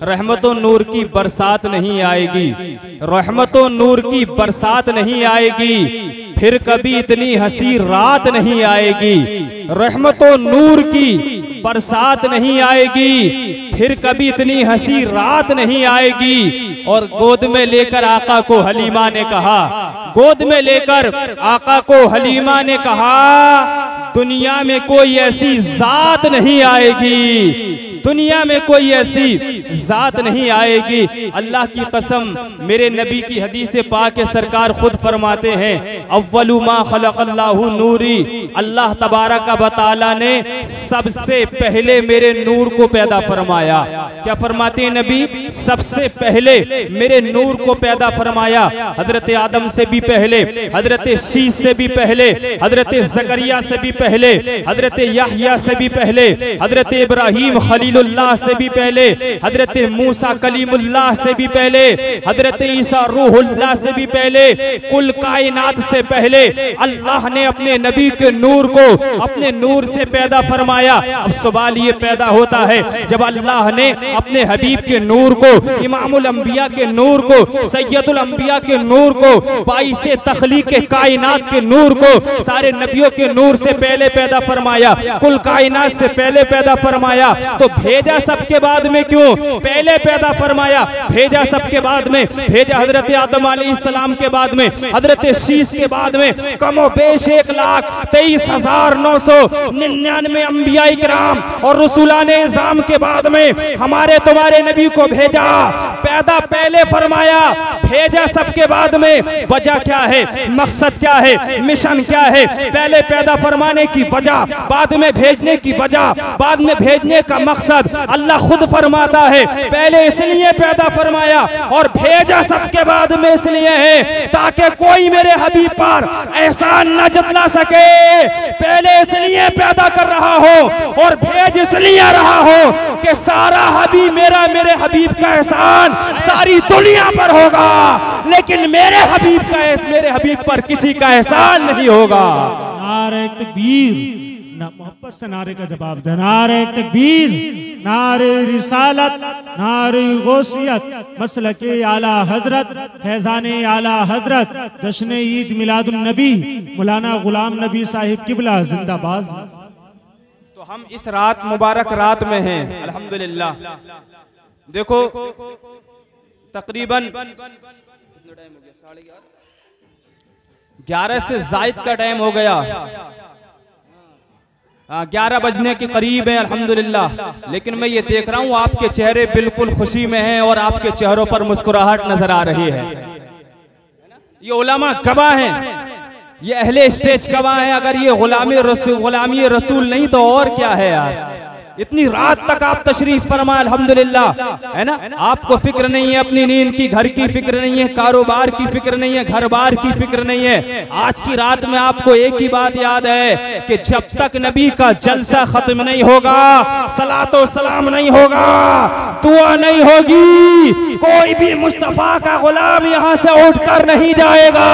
रहमतों नूर की बरसात नहीं आएगी, रहमतों नूर की बरसात नहीं आएगी, फिर कभी इतनी हंसी रात नहीं आएगी। रहमतों नूर की बरसात नहीं आएगी, फिर कभी इतनी हंसी रात नहीं आएगी। और गोद में लेकर आका को हलीमा ने कहा, गोद में लेकर आका को हलीमा ने कहा, दुनिया में कोई ऐसी जात नहीं आएगी, दुनिया में कोई ऐसी जात नहीं आएगी। अल्लाह की कसम, मेरे नबी की हदीस पाक के सरकार खुद फरमाते हैं, अव्वलु मा खलक़ल्लाहु नूरी, अल्लाह तबारक व तआला ने सबसे पहले मेरे नूर को पैदा फरमाया। क्या फरमाते हैं नबी? सबसे पहले मेरे नूर को पैदा फरमाया। हजरत आदम से भी पहले, हजरत शीश से भी पहले, हजरत जकरिया से भी पहले, हजरत याह्या से भी पहले, हजरत इब्राहीम खलीलुल्लाह से भी पहले, हजरत मूसा कलीमुल्लाह से भी पहले, हजरत ईसा रूहुल्लाह से भी पहले, कुल कायनात से पहले अल्लाह ने अपने नबी के नूर को अपने नूर से पैदा फरमाया। अब सवाल ये पैदा होता है, जब अल्लाह ने अपने हबीब के नूर को, इमामुल अंबिया के नूर को, सैयदुल अंबिया के नूर को, बाइसे तखलीक के कायनात के नूर को, सारे नबियों के नूर से पहले पैदा फरमाया, कुल कायनात से पहले पैदा फरमाया, तो भेजा सबके बाद में क्यों पहले पैदा फरमाया? भेजा सबके बाद में, भेजा हजरत आदम अलैहिस्सलाम के बाद में, हजरत शीश के बाद में, कमो बेश 1,23,999 अंबिया इकराम और रसूलाने इज़ाम के बाद में हमारे तुम्हारे नबी को भेजा, पैदा पहले फरमाया, भेजा सबके बाद में। वजह क्या है? मकसद क्या है? मिशन क्या है? पहले पैदा फरमाने की वजह, बाद में भेजने की वजह, बाद में भेजने का मकसद अल्लाह खुद फरमाता है, पहले इसलिए पैदा फरमाया और भेजा सबके बाद में इसलिए है ताकि कोई मेरे हबीब पर एहसान न जतला सके। पहले इसलिए पैदा कर रहा हो और भेज इसलिए रहा हो कि सारा हबीब मेरे हबीब का एहसान सारी दुनिया पर होगा, लेकिन मेरे हबीब पर किसी का एहसान नहीं होगा। नारे तकबीर, मोहब्बत से नारे का जवाब दे। नारे तकबीर, नारे रिसालत, नारे गौसियत, मसलके आला हजरत, फैजाने आला हजरत, जश्न ईद मिलादुन नबी मौलाना गुलाम नबी साहिब किबला जिंदाबाद। तो हम इस रात मुबारक रात में हैं अल्हम्दुलिल्लाह। देखो तकरीबन 11 से जायद का टाइम हो गया, 11 बजने के करीब है अल्हम्दुलिल्लाह। लेकिन मैं ये देख रहा हूँ आपके चेहरे बिल्कुल खुशी में हैं और आपके चेहरों पर मुस्कुराहट नजर आ रही है। ये उलमा गवाह हैं, ये अहले स्टेज गवाह हैं। अगर ये गुलामी रसूल नहीं तो और क्या है यार। इतनी रात तक आप तशरीफ फरमा अल्हम्दुलिल्लाह, है ना। आपको फिक्र नहीं है अपनी नींद की, घर की फिक्र नहीं है, कारोबार की फिक्र नहीं है, घर बार की फिक्र नहीं है। आज की रात में आपको एक ही बात याद है कि जब तक नबी का जलसा खत्म नहीं होगा, सलातो सलाम नहीं होगा, दुआ नहीं होगी, कोई भी मुस्तफा का गुलाम यहां से उठकर नहीं जाएगा।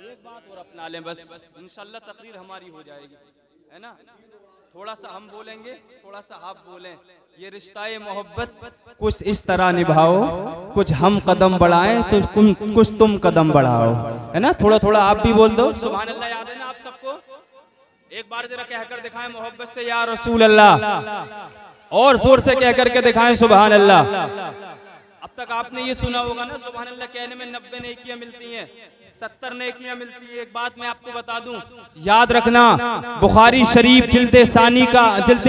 एक बात और अपना लें बस, इंशाल्लाह तकरीर हमारी हो जाएगी, है ना। थोड़ा सा हम बोलेंगे, थोड़ा सा आप बोलें। ये रिश्ता मोहब्बत कुछ इस तरह निभाओ, कुछ हम कदम बढ़ाएं तो कुछ तुम कदम बढ़ाओ, है ना। थोड़ा थोड़ा आप भी बोल दो। सुभान अल्लाह याद है ना आप सबको? एक बार जरा कहकर दिखाएं मोहब्बत से या रसूल अल्लाह, और जोर से कहकर के दिखाएं सुभान अल्लाह। अब तक आपने ये सुना होगा ना, सुभान अल्लाह कहने में 90 नेकियां मिलती हैं, 70 नेकियां मिलती है। एक बात मैं आपको बता दूं, याद रखना, बुखारी शरीफ जिल्दे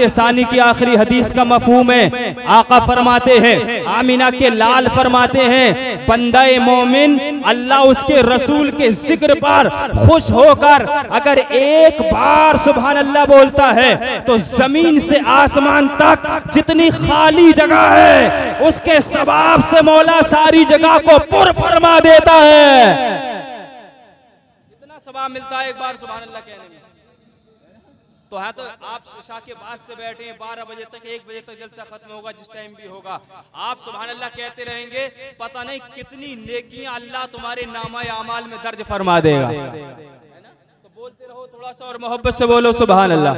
सानी की आखिरी हदीस का मफहूम है। आका फरमाते हैं, आमीना के लाल फरमाते हैं, बंदाए मोमिन अल्लाह उसके रसूल के जिक्र पर खुश होकर अगर एक बार सुभान अल्लाह बोलता है तो जमीन से आसमान तक जितनी खाली जगह है उसके सवाब से मौला सारी जगह को पुर फरमा देता है। सवाब मिलता है एक बार सुभान अल्लाह कहने में। तो है तो आप इशा के बाद से बैठे हैं, 12 बजे तक 1 बजे तक जलसा खत्म होगा, जिस टाइम भी होगा आप सुभान अल्लाह कहते रहेंगे, पता नहीं कितनी नेकियां अल्लाह तुम्हारे नामा आमाल में दर्ज फरमा देगा, है ना। तो बोलते रहो थोड़ा सा और मोहब्बत से बोलो सुभान अल्लाह।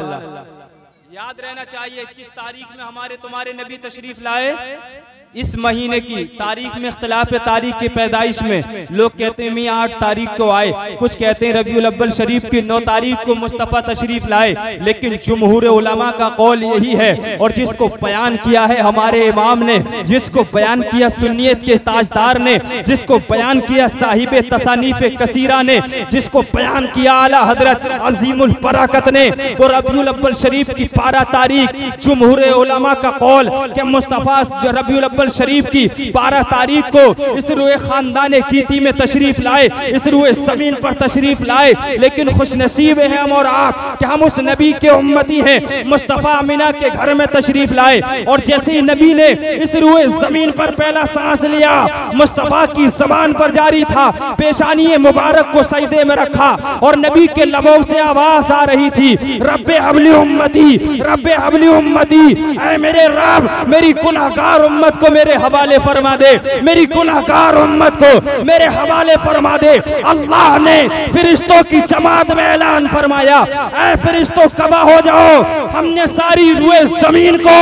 याद रहना चाहिए किस तारीख में हमारे तुम्हारे नबी तशरीफ लाए। इस महीने की तारीख में इख्तिलाफ तारीख की पैदाइश में लोग कहते हैं मियाँ 8 तारीख को आए, कुछ कहते हैं रबीउल अव्वल शरीफ की 9 तारीख को मुस्तफ़ा तशरीफ लाए, लेकिन जुमहूर उलमा का कौल यही है और जिसको बयान किया है हमारे इमाम ने, जिसको बयान किया सुन्नियत के ताजदार ने, जिसको बयान किया साहिब तसानीफ कसीरा ने, जिसको बयान किया आला हजरत अजीमुल बरकत ने, वो रबीउल अव्वल शरीफ की 12 तारीख जुमहूर उलमा का कौल कि मुस्तफ़ा रबीउल अव्वल शरीफ की 12 तारीख को इस रुए खानदान कीती में तशरीफ लाए, इस रुए जमीन पर तशरीफ लाए। लेकिन खुशनसीब है हम और आप कि हम उस नबी के उम्मती हैं। मुस्तफ़ा अमीना के घर में तशरीफ लाए और जैसे ही नबी ने इस रुए जमीन पर पहला सांस लिया, मुस्तफ़ा की ज़बान पर जारी था, पेशानी मुबारक को सजदे में रखा और नबी के लबों से आवाज आ रही थी, रब्बे हबली उम्मती, रब्बे हबली उम्मती, ऐ मेरे रब मेरी गुनाहगार उम्मत को मेरे हवाले फरमा दे, मेरी गुनाहगार उम्मत को मेरे हवाले फरमा दे। अल्लाह ने फरिश्तों की जमात में ऐलान फरमाया, ऐ फरिश्तों कबा हो जाओ, हमने सारी रुए जमीन को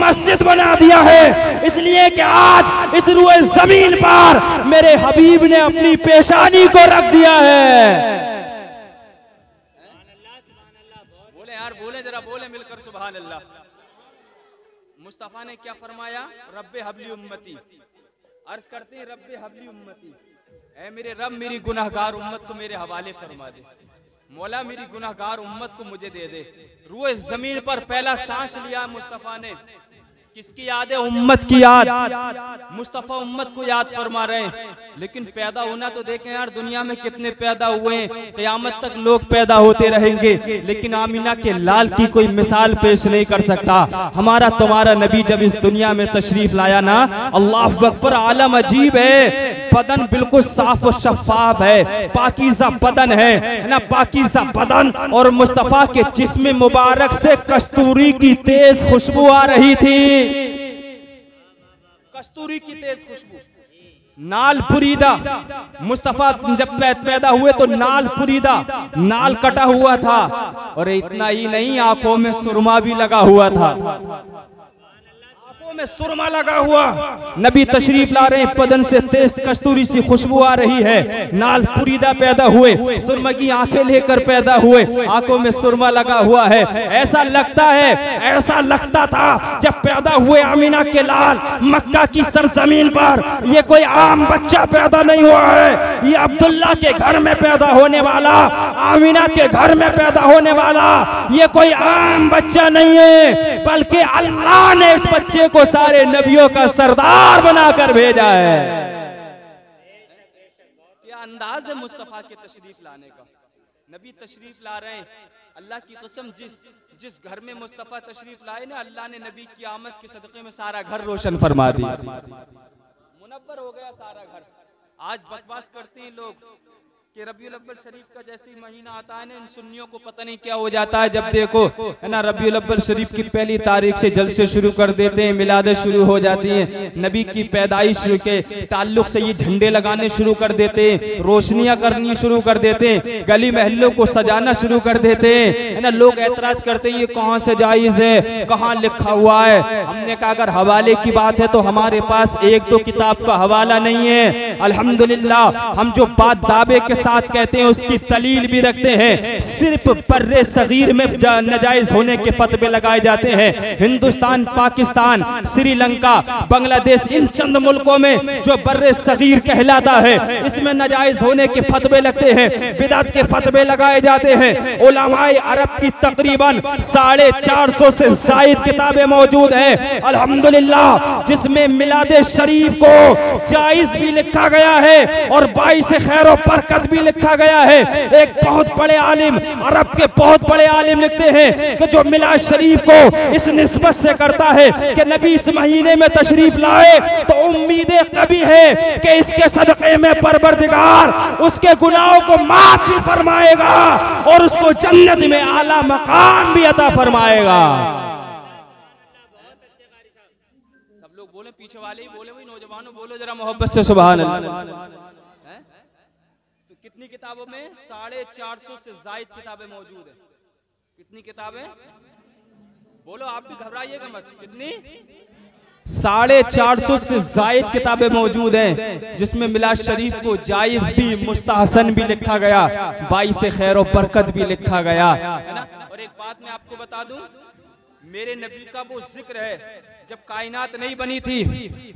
मस्जिद बना दिया है, इसलिए कि आज इस रुए जमीन पर मेरे हबीब ने अपनी पेशानी को रख दिया है। बोले यार, बोले जरा, बोले मिलकर सुभान अल्लाह। मुस्तफ़ा ने क्या फरमाया, रब्बे हबली उम्मती, अर्ज करते हैं रब्बे हबली उम्मती, ऐ मेरे रब मेरी गुनाहगार उम्मत को मेरे हवाले फरमा दे, मौला मेरी गुनाहगार उम्मत को मुझे दे दे। रुए जमीन पर पहला सांस लिया मुस्तफ़ा ने, किसकी याद है, उम्मत की याद। मुस्तफ़ा उम्मत को याद फरमा रहे हैं, लेकिन पैदा होना तो देखें यार दुनिया में कितने पैदा हुए हैं, क़यामत तक लोग पैदा होते रहेंगे, लेकिन आमीना के लाल की कोई मिसाल पेश नहीं कर सकता। हमारा तुम्हारा नबी जब इस दुनिया में तशरीफ लाया ना, अल्लाह अकबर, आलम अजीब है। बदन बिल्कुल साफ और शफाफ है, पाकीज़ा बदन है ना, पाकीज़ा बदन, और मुस्तफ़ा के जिस्म मुबारक से कस्तूरी की तेज खुशबू आ रही थी, कस्तूरी की तेज खुशबू। नाल पुरीदा, मुस्तफ़ा जब पैदा हुए तो नाल पुरीदा, नाल कटा हुआ था, और इतना ही नहीं आंखों में सुरमा भी लगा हुआ था, में सुरमा लगा हुआ। नबी तशरीफ ला रहे हैं, बदन से तेज कस्तूरी सी खुशबू आ रही है, नाल पुरीदा पैदा हुए, सुरमा की आंखें लेकर पैदा हुए, आंखों में सुरमा लगा हुआ है। ऐसा लगता है, ऐसा लगता था जब पैदा हुए आमीना के लाल मक्का की सरजमीन पर, ये कोई आम बच्चा पैदा नहीं हुआ है, ये अब्दुल्ला के घर में पैदा होने वाला, आमीना के घर में पैदा होने वाला ये कोई आम बच्चा नहीं है, बल्कि अल्लाह ने इस बच्चे को सारे नबियों का सरदार बनाकर भेजा है। क्या अंदाज है मुस्तफ़ा के तशरीफ लाने का। नबी तशरीफ ला रहे हैं, अल्लाह की कसम जिस घर में मुस्तफ़ा तशरीफ लाए ना, अल्लाह ने नबी की आमद के सदक़े में सारा घर रोशन फरमा दिया, मुनव्वर हो गया सारा घर। आज बकवास करते हैं लोग कि रबीउल अव्वल शरीफ का जैसे ही महीना आता है ना, इन सुन्नियों को पता नहीं क्या हो जाता है, जब देखो है ना रबीउल अव्वल शरीफ की पहली तारीख से जलसे शुरू कर देते हैं, मिलादे शुरू हो जाती हैं, नबी की पैदाइश के ताल्लुक से ये झंडे लगाने शुरू कर देते हैं, रोशनियां करनी शुरू कर देते हैं, गली महल्लों को सजाना शुरू कर देते हैं, है ना। लोग एतराज करते हैं ये कहाँ से जायज़ है, कहाँ लिखा हुआ है। हमने कहा अगर हवाले की बात है तो हमारे पास एक दो किताब का हवाला नहीं है। अल्हम्दुलिल्लाह हम जो बात दावे के साथ कहते हैं उसकी दलील भी रखते हैं। सिर्फ बर्रे सगीर में नाजायज होने के फतवे लगाए जाते हैं। हिंदुस्तान, पाकिस्तान, श्रीलंका, बांग्लादेश, इन चंद मुल्कों में जो बर्रे सगीर कहलाता है इसमें नाजायज होने के फतवे लगते हैं, बिदअत के फतवे लगाए जाते हैं। उलमाए अरब की तकरीबन 450 से ज़ायद किताबें मौजूद हैं अल्हम्दुलिल्लाह, जिसमें मिलादे शरीफ को जायज भी लिखा गया है और बाइस खैर और बरकत भी लिखा गया है। एक बहुत बड़े आलिम, अरब के बहुत बड़े आलिम लिखते हैं कि जो मिलाद शरीफ को इस निस्बत से करता है कि नबी इस महीने में तशरीफ लाए तो उम्मीदें कभी है कि इसके सदक़े में परवरदिगार उसके गुनाहों को माफ भी फरमाएगा और उसको जन्नत में आला मकाम भी अता फरमाएगा। सब लोग बोले, पीछे वाले ही बोले, भाई नौजवानों बोलो जरा मोहब्बत से सुभान अल्लाह। तो कितनी किताबों में 450 से ज़ायद किताबें मौजूद है। कितनी किताबें? बोलो, आप भी घबराइएगा मत। कितनी? 450 से जायद किताबें मौजूद हैं, जिसमें मिलाद शरीफ को जायज भी, मुस्तहसन भी लिखा गया, 22 खैर और बरकत भी लिखा गया, है ना। और एक बात मैं आपको बता दूं, मेरे नबी का वो जिक्र है जब कायनात नहीं बनी थी,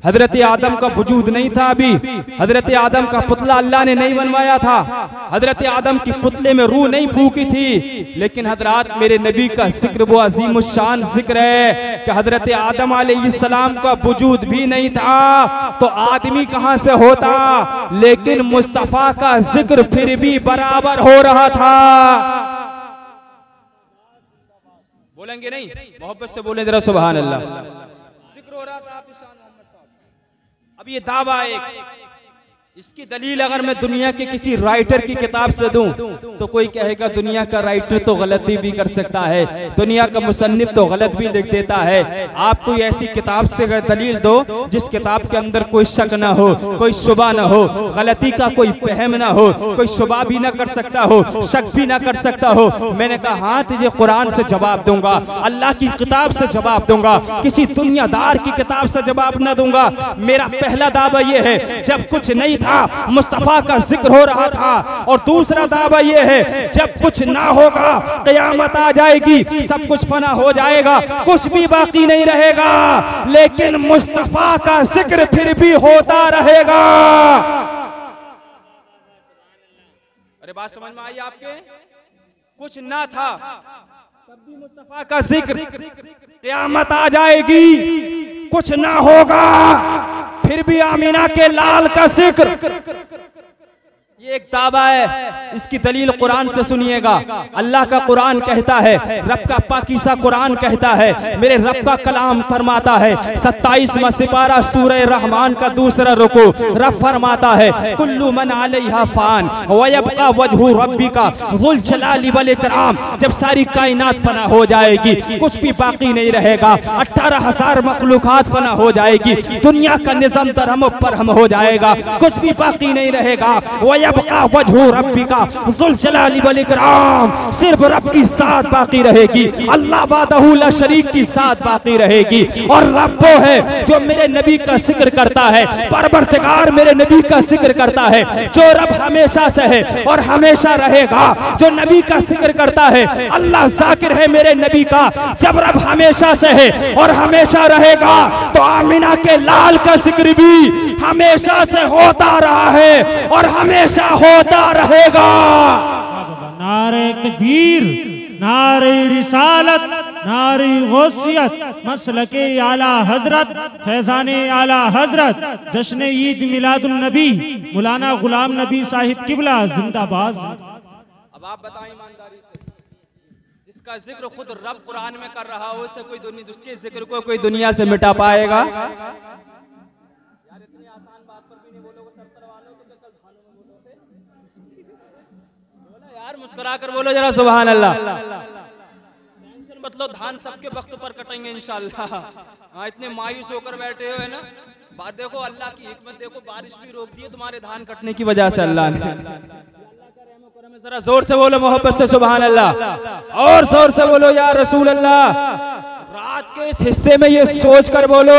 हजरत आदम का वजूद नहीं था, अभी हजरत आदम का पुतला अल्लाह ने नहीं बनवाया था, हजरत आदम की पुतले में रूह नहीं फूकी थी, लेकिन हजरत मेरे नबी का जिक्र वो अजीम शान जिक्र है कि हजरत आदम अलैहिस्सलाम का वजूद भी नहीं था तो आदमी कहां से होता, लेकिन मुस्तफा का जिक्र फिर भी बराबर हो रहा था। बोलेंगे नहीं? मोहब्बत से बोले जरा सुभान अल्लाह। जिक्र हो रहा था आप मोहम्मद साहब। अब ये दावा एक, इसकी दलील अगर मैं दुनिया के किसी राइटर की किताब से दूं तो कोई कहेगा दुनिया का राइटर तो गलती भी कर सकता है, दुनिया का मुसन्निफ तो गलत भी लिख देता है। आप कोई ऐसी किताब से दलील दो जिस किताब के अंदर कोई शक ना हो, कोई शुबा ना हो, गलती का कोई पहम ना हो, कोई शुबा भी ना कर सकता हो, शक भी ना कर सकता हो। मैंने कहा हाँ, तुझे कुरान से जवाब दूंगा, अल्लाह की किताब से जवाब दूंगा, किसी दुनियादार की किताब से जवाब ना दूंगा। मेरा पहला दावा यह है जब कुछ नहीं था मुस्तफा का जिक्र हो रहा था, और दूसरा दावा यह है जब कुछ ना होगा क़यामत आ जाएगी, सब कुछ फना हो जाएगा, कुछ भी बाकी नहीं रहेगा, लेकिन मुस्तफा का जिक्र फिर भी होता रहेगा। अरे बात समझ में आई आपके? कुछ ना था तब भी मुस्तफा का जिक्र, क़यामत आ जाएगी कुछ ना होगा फिर भी आमीना के लाल का जिक्र। ये एक दावा है, इसकी दलील कुरान से सुनिएगा। अल्लाह का कुरान कहता है, रब का पाकीसा कुरान कहता है, मेरे रब का कलाम फरमाता है 27वां सिपारा सूरह रहमान का दूसरा रुकू, रब फरमाता है कुल्लु मन अलैहा फान व यबका वजहु रब्बिका ज़ुल जलाली वल इकराम। जब सारी कायनात फना हो जाएगी, कुछ भी बाकी नहीं रहेगा, 18,000 मखलूकात फना हो जाएगी, दुनिया का निज़ाम दरहम पर हम हो जाएगा, कुछ भी बाकी नहीं रहेगा। वजहु रब्बिका ज़ुल जलाली वल इकराम, सिर्फ रब की साथ बाकी रहेगी, अल्लाह वादहु ला शरीक की साथ बाकी रहेगी। और रब वो है जो मेरे नबी का जिक्र करता है, परवरदिगार मेरे नबी का जिक्र करता है, जो रब हमेशा से है और हमेशा रहेगा, जो नबी का जिक्र करता है। अल्लाह जाकिर है मेरे नबी का, जब रब हमेशा से है और हमेशा रहेगा तो आमीना के लाल का जिक्र भी हमेशा से होता रहा है और हमेशा होता रहेगा। नारे तकबीर, नारे रिसालत, नारे गौसियत, मसलके आला हजरत, फैजाने आला हजरत, जश्न ईद मिलादुन नबी मौलाना गुलाम नबी साहिब किबला जिंदाबाद। अब आप बताएं ईमानदारी से, जिसका जिक्र खुद रब कुरान में कर रहा हो, उससे कोई दुनिया, उसके जिक्र को कोई दुनिया से मिटा पाएगा? मुस्कुरा कर बोलो जरा सुभान अल्लाह। टेंशन मत लो, धान सबके वक्त पर कटेंगे इंशाअल्लाह। हाँ, इतने मायूस होकर बैठे हो है ना, बात देखो अल्लाह की हिकमत देखो, बारिश भी रोक दी है तुम्हारे धान कटने की वजह से अल्लाह ने। जरा जोर से बोलो मोहब्बत से सुभान अल्लाह, और जोर से बोलो या रसूल अल्लाह। रात के इस हिस्से में ये सोच कर बोलो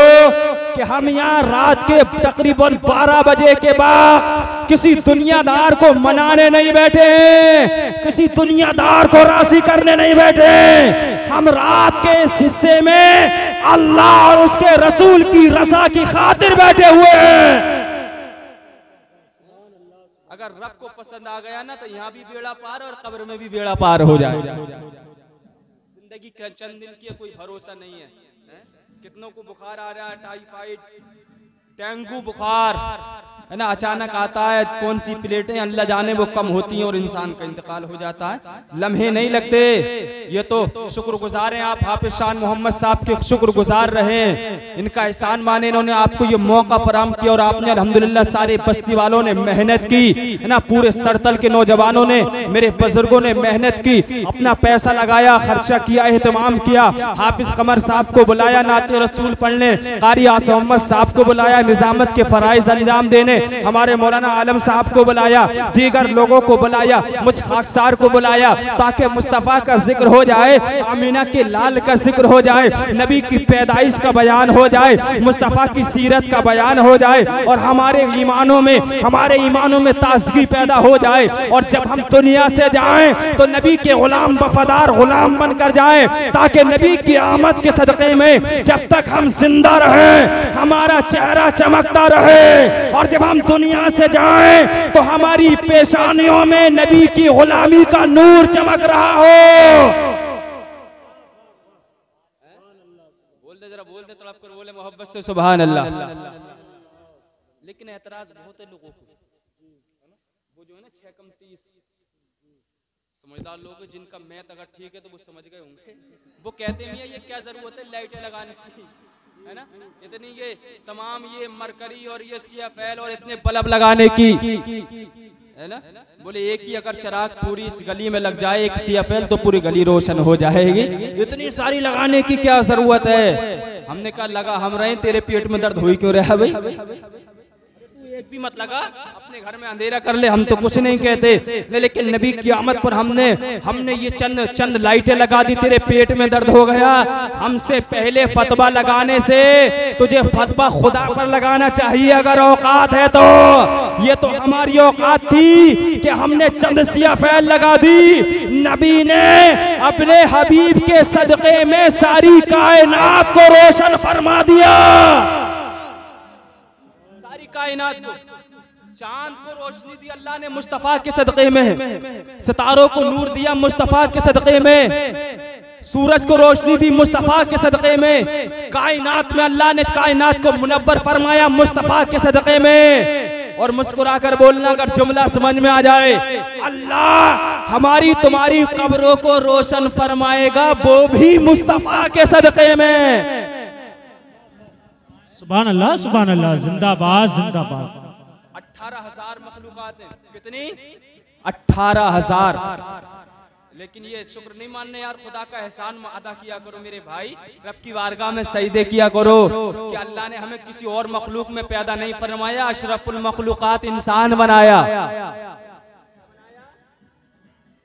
कि हम यहाँ रात के तकरीबन 12 बजे के बाद किसी दुनियादार को मनाने नहीं बैठे हैं, किसी दुनियादार को राजी करने नहीं बैठे। हम रात के इस हिस्से में अल्लाह और उसके रसूल की रजा की खातिर बैठे हुए हैं। अगर रब को पसंद आ गया ना तो यहाँ भी बेड़ा पार और कब्र में भी बेड़ा पार हो जाए। जिंदगी चंद दिन की कोई भरोसा नहीं है, कितनों को बुखार आ रहा है, टाइफाइड, डेंगू बुखार है ना, अचानक आता है, कौन सी प्लेटें अल्लाह जाने वो कम होती हैं और इंसान का इंतकाल हो जाता है, लम्हे नहीं लगते। ये तो शुक्रगुजार हैं आप, हाफिज शान मोहम्मद साहब के शुक्रगुजार रहे, इनका एहसान माने, इन्होंने आपको ये मौका फराहम किया और आपने अल्हम्दुलिल्लाह सारे बस्ती वालों ने मेहनत की है ना, पूरे सरतल के नौजवानों ने, मेरे बुजुर्गों ने मेहनत की, अपना पैसा लगाया, खर्चा किया, एहतमाम किया, हाफिज कमर साहब को बुलाया नाते रसूल पढ़ने, कारी आसिम मोहम्मद साहब को बुलाया, निजामत के फराइज अंजाम देने हमारे मौलाना आलम साहब को बुलाया, दीगर लोगों को बुलाया, मुझ खाकसार को बुलाया, ताकि मुस्तफ़ा का जिक्र हो जाए, आमीना के लाल का जिक्र हो जाए, नबी की पैदाइश का बयान हो जाए, मुस्तफ़ा की सीरत का बयान हो जाए और हमारे ईमानों में ताजगी पैदा हो जाए। और जब हम दुनिया से जाएं तो नबी के गुलाम वफादार गुलाम बनकर जाएं, ताकि नबी की आमद के सदक़े में जब तक हम जिंदा रहें हमारा चेहरा चमकता रहे, और जब हम दुनिया से जाएं तो हमारी पेशानियों में नबी की गुलामी का नूर चमक रहा हो। बोल दे तड़प कर बोले मोहब्बत से सुभान अल्लाह। लेकिन एतराज बहुत है लोगों को, वो जो है ना 6 कम 30 समझदार लोग जिनका मैथ अगर ठीक है तो वो समझ गए होंगे। वो कहते हैं ये क्या जरूरत है लाइटें लगाने की, है ना, इतनी ये तमाम ये मरकरी और ये CFL और इतने बल्ब लगाने की, है ना। बोले एक ही अगर चिराग पूरी इस गली में लग जाए, एक CFL, तो पूरी गली रोशन हो जाएगी, इतनी सारी लगाने की क्या जरूरत है। हमने कहा लगा हम रहे, तेरे पेट में दर्द हुई क्यों रहा भाई, एक भी मत लगा, अपने घर में अंधेरा कर ले, हम तो कुछ नहीं कहते। लेकिन नबी की आमद पर हमने ये चंद लाइटें लगा दी, तेरे पेट में दर्द हो गया। हमसे पहले फतवा लगाने से तुझे फतवा खुदा पर लगाना चाहिए अगर औकात है तो। ये तो हमारी औकात थी कि हमने चंद CFL लगा दी, नबी ने अपने हबीब के सदक़े में सारी कायनात को रोशन फरमा दिया, कायनात को, चांद को रोशनी दी अल्लाह ने मुस्तफ़ा के सदक़े में, सितारों को नूर दिया मुस्तफ़ा के सदक़े में, सूरज को रोशनी दी मुस्तफ़ा के सदक़े में, कायनात में अल्लाह ने कायनात को मुनव्वर फरमाया मुस्तफ़ा के सदक़े में। और मुस्कुराकर बोलना अगर जुमला समझ में आ जाए, अल्लाह हमारी तुम्हारी कब्रों को रोशन फरमाएगा वो भी मुस्तफ़ा के सदक़े में। सुभान अल्लाह, जिंदाबाद जिंदाबाद। 18,000 मखलूकात हैं, कितनी 18,000। लेकिन ये शुक्र नहीं मानने यार, खुदा का एहसान अदा किया करो मेरे भाई, रब की बारगाह में सजदे किया करो कि अल्लाह ने हमें किसी और मखलूक में पैदा नहीं फरमाया, अशरफुल मखलूकात इंसान बनाया।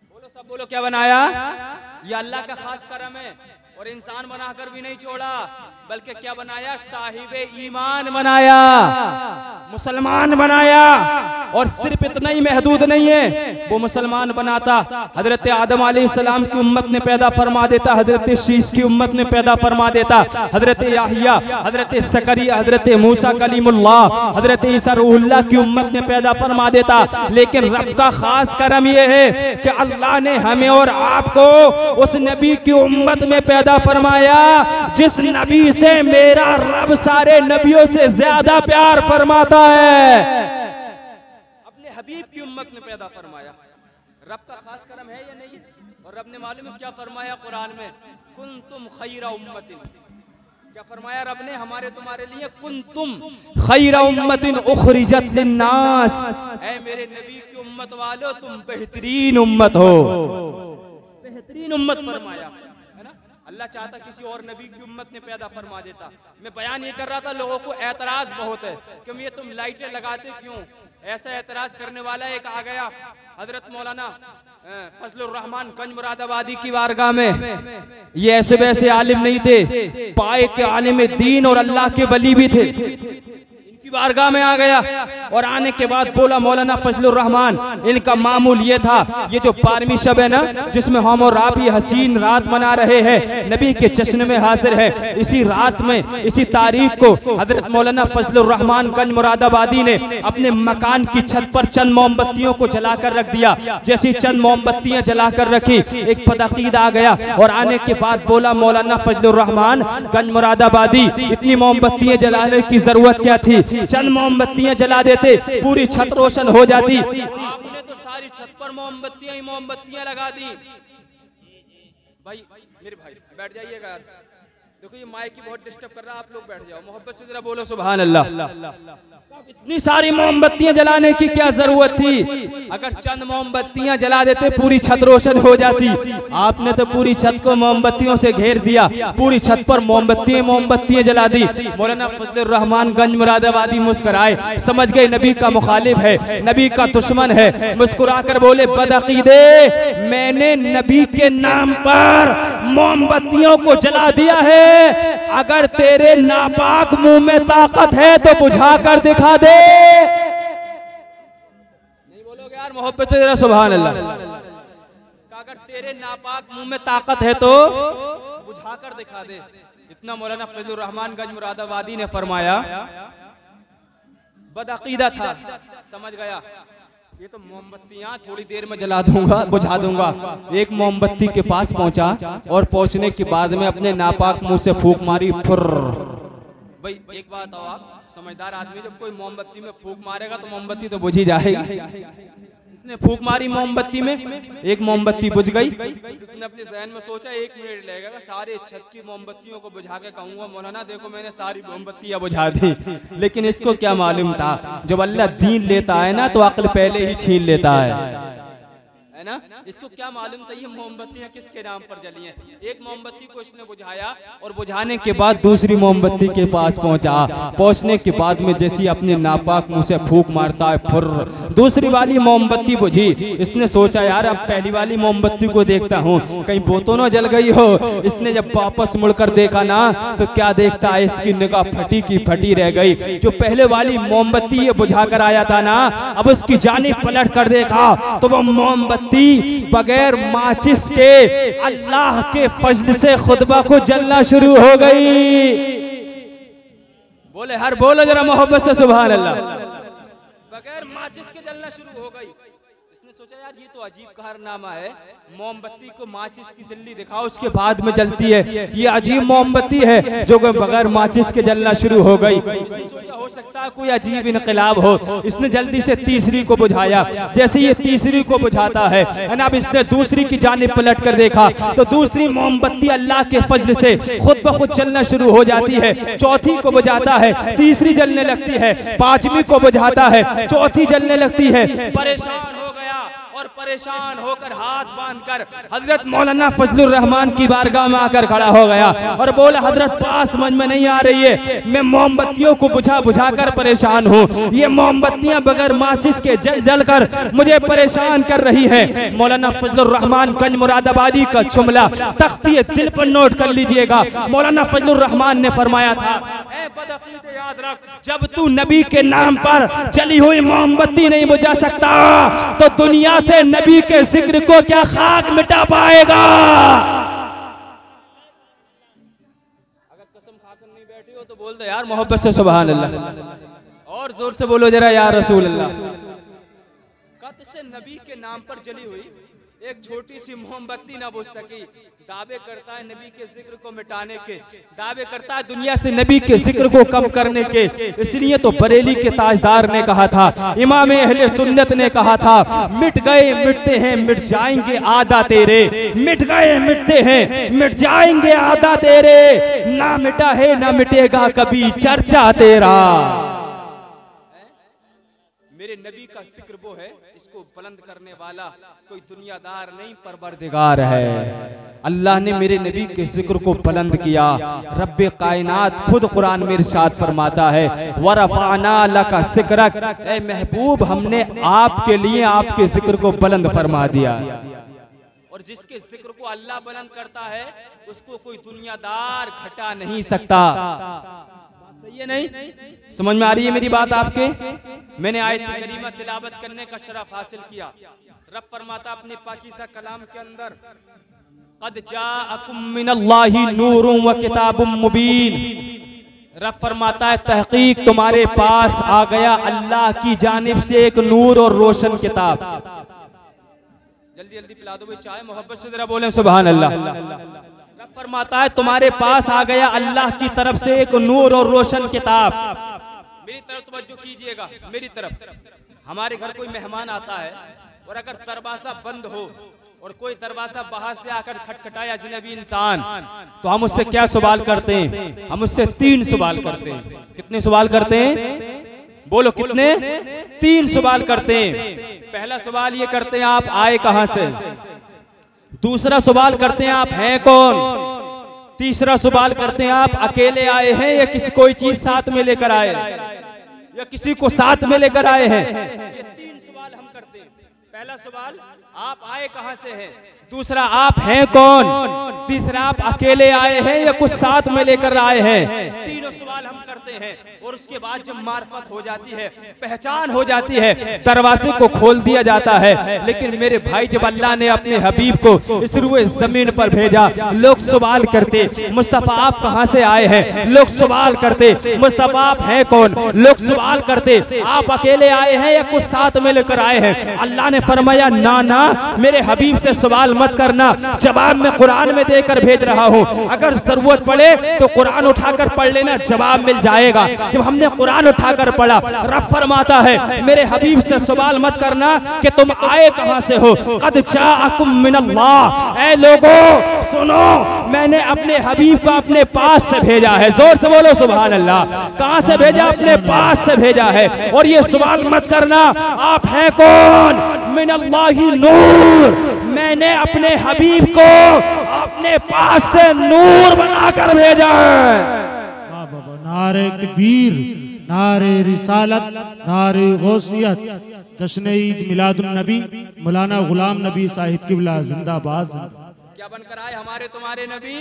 बोलो सब बोलो, क्या बनाया? ये अल्लाह का खास करम है। और इंसान बनाकर भी नहीं छोड़ा, बल्कि क्या बनाया? साहिबे ईमान बनाया, मुसलमान बनाया। और सिर्फ इतना ही महदूद नहीं है, वो मुसलमान बनाता हजरत आदम अलैहिस्सलाम की उम्मत ने पैदा फरमा देता, हजरत शीश की उम्मत ने पैदा फरमा देता, हजरत याहिया, हजरत सकरिया, हजरत मूसा कलीमुल्लाह, हजरत ईसा रूहुल्लाह की उम्मत ने पैदा फरमा देता। लेकिन रब का खास करम यह है कि अल्लाह ने हमें और आपको उस नबी की उम्मत में पैदा फरमाया जिस नबी से मेरा रब सारे नबियों से ज्यादा प्यार फरमाता है, अपने हबीब की उम्मत में पैदा फरमाया। रब का खास करम है या नहीं? और रब ने मालूम है क्या फरमाया कुरान में? कुंतुम खैरा उम्मतिन। क्या फरमाया रब ने हमारे तुम्हारे लिए? कुंतुम खैरा उम्मतिन उखरिजत लिन्नास। ऐ मेरे नबी की उम्मत वालों, तुम बेहतरीन उम्मत हो, बेहतरीन उम्मत फरमाया। अल्लाह चाहता किसी और नबी की उम्मत ने पैदा फरमा देता। मैं बयान ये कर रहा था, लोगों को एतराज बहुत है कि ये तुम लाइटें लगाते क्यों? ऐसा एतराज करने वाला एक आ गया हजरत मौलाना फजलुर रहमान गंज मुरादाबादी की बारगाह में। ये ऐसे वैसे आलिम नहीं थे, पाए के आलिम दीन और अल्लाह के वली भी थे। बारगाह में आ गया और आने के बाद बोला मौलाना फजलुर रहमान, इनका मामूल ये था, ये जो 12वीं शब है ना, जिसमें हम और आप ये हसीन रात मना रहे हैं, नबी के जश्न में हाजिर है। इसी रात में, इसी तारीख को हजरत मौलाना फजलुर रहमान गंज मुरादाबादी ने अपने मकान की छत पर चंद मोमबत्तियों को जलाकर रख दिया। जैसी चंद मोमबत्तियां जलाकर रखी, एक फदाकीद आ गया और आने के बाद बोला मौलाना फजलुर रहमान गंज मुरादाबादी, इतनी मोमबत्तियां जलाने की जरूरत क्या थी? चंद मोमबत्तियां जला देते, पूरी छत रोशन हो जाती। आपने तो सारी छत पर मोमबत्तियां ही मोमबत्तियां लगा दी। भाई मेरे भाई बैठ जाइएगा यार, देखो ये माइक की बहुत डिस्टर्ब कर रहा है, आप लोग बैठ जाओ, मोहब्बत से जरा बोलो सुभान अल्लाह। इतनी सारी मोमबत्तियां जलाने की क्या जरूरत थी? अगर चंद मोमबत्तियां जला देते पूरी छत रोशन हो जाती। आपने तो पूरी छत को मोमबत्तियों से घेर दिया, पूरी छत पर मोमबत्तियां जला दी। मौलाना फजलुर रहमान गंज मुरादाबादी मुस्कुराए, समझ गए नबी का मुखालिफ है, नबी का दुश्मन है। मुस्कुराकर बोले, बदअकीदे, मैंने नबी के नाम पर मोमबत्तियों को जला दिया है। अगर तेरे नापाक मुंह में ताकत है तो बुझा कर दिखा दे। नहीं बोलोगे यार मोहब्बत से जरा सुभान अल्लाह। अगर तेरे नापाक मुंह में ताकत है तो बुझा कर दिखा दे। इतना मौलाना फजलुर रहमान गंज मुरादाबादी ने फरमाया। बदअकीदा था, समझ गया ये तो मोमबत्तियां थोड़ी देर में जला दूंगा, बुझा दूंगा। एक मोमबत्ती के पास पहुंचा और पहुंचने के बाद में अपने नापाक मुंह से फूंक मारी, फुर। भाई एक बात आओ, आप समझदार आदमी, जब कोई मोमबत्ती में फूंक मारेगा तो मोमबत्ती तो बुझ ही जाएगी। इसने फूंक मारी मोमबत्ती में, एक मोमबत्ती बुझ गई। इसने अपने ज़हन में सोचा 1 मिनट लगेगा, सारे छत की मोमबत्तियों को बुझा के कहूंगा मौलाना देखो मैंने सारी मोमबत्तियां बुझा दी। लेकिन इसको क्या मालूम था, जब अल्लाह दीन लेता है ना तो अक्ल पहले ही छीन लेता है ना। इसको क्या मालूम था ये मोमबत्तियां किसके नाम पर जली हैं। एक मोमबत्ती को इसने बुझाया और बुझाने के बाद दूसरी मोमबत्ती के पास पहुंचा। पहुंचने के बाद में जैसी अपने नापाक मुंह से फूंक मारता है, फुर, दूसरी वाली मोमबत्ती बुझी। इसने सोचा यार अब पहली वाली मोमबत्ती को देखता हूँ कहीं वो तो न जल गई हो। इसने जब वापस मुड़कर देखा ना तो क्या देखता है, इसकी निगाह फटी की फटी रह गई। जो पहले वाली मोमबत्ती ये बुझा कर आया था ना, अब उसकी जानिब पलट कर देखा तो वो मोमबत्ती बगैर माचिस के अल्लाह के फजल से खुतबा को जलना शुरू हो गई। बोले हर बोलो जरा मोहब्बत से सुभान अल्लाह। बगैर माचिस के जलना शुरू हो गई। इसने सोचा यार ये तो अजीब कारनामा है, मोमबत्ती को माचिस की तिल्ली दिखाओ उसके बाद में जलती है, ये अजीब मोमबत्ती है जो बगैर माचिस के जलना शुरू हो गई। इसने सोचा हो सकता है कोई अजीब इनकलाब हो। इसने जल्दी से तीसरी को बुझाया। जैसे ये तीसरी को बुझाता है ना, अब इसने दूसरी की जानिब पलट कर देखा तो दूसरी मोमबत्ती अल्लाह के फजल से खुद ब खुद जलना शुरू हो जाती है। चौथी को बुझाता है, तीसरी जलने लगती है, पांचवी को बुझाता है, चौथी जलने लगती है। परेशान हो गया और परेशान होकर हाथ बांधकर हजरत मौलाना फजलुर रहमान की बारगाह में आकर खड़ा हो गया और बोला, हजरत पास समझ में नहीं आ रही है, मैं मोमबत्तियों को बुझा बुझा कर परेशान हूँ। ये मोमबत्तियां बगैर माचिस के जल जल कर मुझे परेशान कर रही है। मौलाना फजलुर रहमान गंज मुरादाबादी का जुमला तख्ती दिल पर नोट कर लीजिएगा। मौलाना फजलुर रहमान ने फरमाया था, ए बदअकीद याद रख, जब तू नबी के नाम पर जली हुई मोमबत्ती नहीं बुझा सकता तो दुनिया से नबी के जिक्र को क्या खाक मिटा पाएगा। अगर कसम खाकर नहीं बैठी हो तो बोल दो यार मोहब्बत से सुभान अल्लाह। और जोर से बोलो जरा या रसूल अल्लाह। कद से नबी के नाम पर जली हुई एक छोटी सी मोमबत्ती ना बुझ सकी। दावे करता है नबी के जिक्र को मिटाने के, दावे करता है दुनिया से नबी के जिक्र को कम करने के। इसलिए तो बरेली के ताजदार ने कहा था, इमाम अहले सुन्नत ने कहा था, मिट गए मिटते हैं मिट जाएंगे आदा तेरे, मिट गए मिटते हैं मिट जाएंगे आदा तेरे, ना मिटा है ना मिटेगा कभी चर्चा तेरा। मेरे नबी का जिक्र वो है, इसको बुलंद करने वाला कोई दुनियादार नहीं परवरदिगार है। अल्लाह ने मेरे नबी के जिक्र को बुलंद किया। रब्बे कायनात खुद कुरान में इरशाद फरमाता है, वरफ़अना लका ज़िक्रक, ए महबूब हमने आपके लिए आपके जिक्र को बुलंद फरमा दिया। और जिसके जिक्र को अल्लाह बुलंद करता है उसको कोई दुनियादार घटा नहीं सकता। सही है नहीं? समझ में आ रही है मेरी बात आपके? मैंने आयत करीमा तिलावत करने का शरफ हासिल किया। रब फरमाता अपने पाकीज़ा कलाम के अंदर, क़द जाअकुम मिनल्लाहि नूरुन व किताबुम मुबीन। रब फरमाता है तहकीक तुम्हारे पास आ गया अल्लाह की जानिब से एक नूर और रोशन किताब। जल्दी जल्दी पिला दो भाई चाय, मोहब्बत से जरा बोलें सुभान अल्लाह। रब फरमाता है तुम्हारे पास आ गया अल्लाह की तरफ से एक नूर और रोशन किताब। मेरी तरफ तवज्जो कीजिएगा, मेरी तरफ। हमारे घर कोई मेहमान आता है और अगर दरवाजा बंद हो और कोई दरवाजा बाहर से आकर खटखटाए अजनबी इंसान, तो हम उससे क्या सवाल करते हैं? हम उससे 3 सवाल करते हैं। कितने सवाल करते हैं? बोलो कितने? 3 सवाल करते हैं। पहला सवाल ये करते हैं, आप आए कहां से? दूसरा सवाल करते हैं, आप हैं कौन? तीसरा सवाल करते हैं, आप अकेले आए हैं या किसी कोई चीज साथ में लेकर आए, या किसी को साथ में लेकर आए हैं? ये 3 सवाल हम करते हैं। पहला सवाल, आप आए कहां से हैं? दूसरा, आप हैं कौन? तीसरा, आप अकेले आए हैं या कुछ साथ में लेकर आए हैं? तीनों सवाल हम करते हैं। और उसके बाद जब मार्फत हो जाती है, पहचान हो जाती है, दरवाजे को खोल दिया जाता है। लेकिन मेरे भाई, जब अल्लाह ने अपने हबीब को इस रुए जमीन पर भेजा, लोग सवाल करते, मुस्तफा आप कहां से आए हैं? लोग सवाल करते, मुस्तफा आप हैं कौन? लोग सवाल करते, आप अकेले आए हैं या कुछ साथ में लेकर आए हैं? अल्लाह ने फरमाया, ना ना, मेरे हबीब से सवाल मत करना, जवाब मैं कुरान में देकर भेज रहा हूँ। अगर जरूरत पड़े तो कुरान उठाकर पढ़ लेना, जवाब मिल जाएगा। जब हमने कुरान उठाकर पढ़ा, रब फरमाता है, मेरे हबीब से सवाल मत करना कि तुम आए कहां से हो। कद जाअकुम मिनल्लाह, ऐ लोगों सुनो, मैंने अपने हबीब को अपने पास से भेजा है। जोर से बोलो सुभान अल्लाह। कहां से भेजा? अपने पास से भेजा है। और ये सवाल मत करना, आप हैं कौन? मिनल्लाहि नूर, मैंने अपने हबीब को अपने पास से नूर बनाकर भेजा है। नारे तकबीर, नारे रिसालत, नारे गौसियत, जश्न ईद मिलादुन नबी मौलाना गुलाम नबी साहिब किबला जिंदाबाद। क्या बनकर आए हमारे तुम्हारे नबी?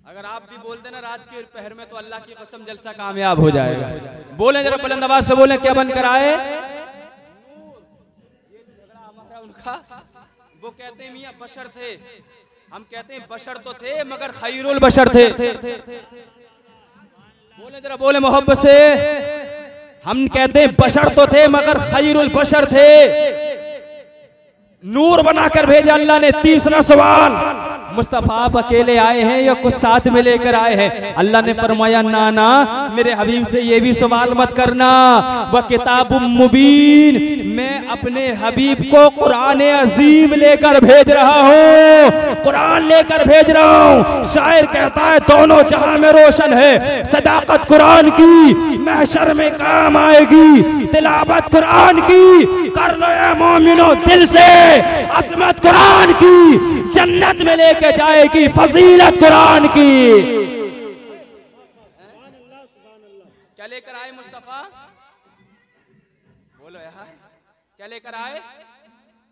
अगर आप भी बोल देना रात के पहर में, तो अल्लाह की कसम जलसा कामयाब हो जाएगा। बोले जरा बुलंद आवाज से बोले, क्या बनकर आए? हमारा उनका, वो कहते हैं मियां बशर थे, हम कहते हैं बशर तो थे मगर खैरुल बशर थे। बोले जरा, बोले मोहब्बत से, हम कहते हैं बशर तो थे मगर खैरुल बशर थे, नूर बनाकर भेजा अल्लाह ने। तीसरा सवाल, मुस्तफा आप अकेले आए हैं या कुछ साथ में लेकर आए हैं? अल्लाह ने फरमाया, ना ना, मेरे हबीब से ये भी सवाल मत करना। वह किताबुम मुबीन, मैं अपने हबीब को कुरान अजीम लेकर भेज रहा हूँ, कुरान लेकर भेज रहा हूँ। शायर कहता है, दोनों जहां में रोशन है सदाकत कुरान की, महशर में काम आएगी तिलावत कुरान की। कर लो ए मोमिनो दिल से, अजमत कुरान की, जन्नत में लेके जाएगी फजीलत कुरान की। क्या लेकर आए मुस्तफा? बोलो यार, क्या लेकर आए?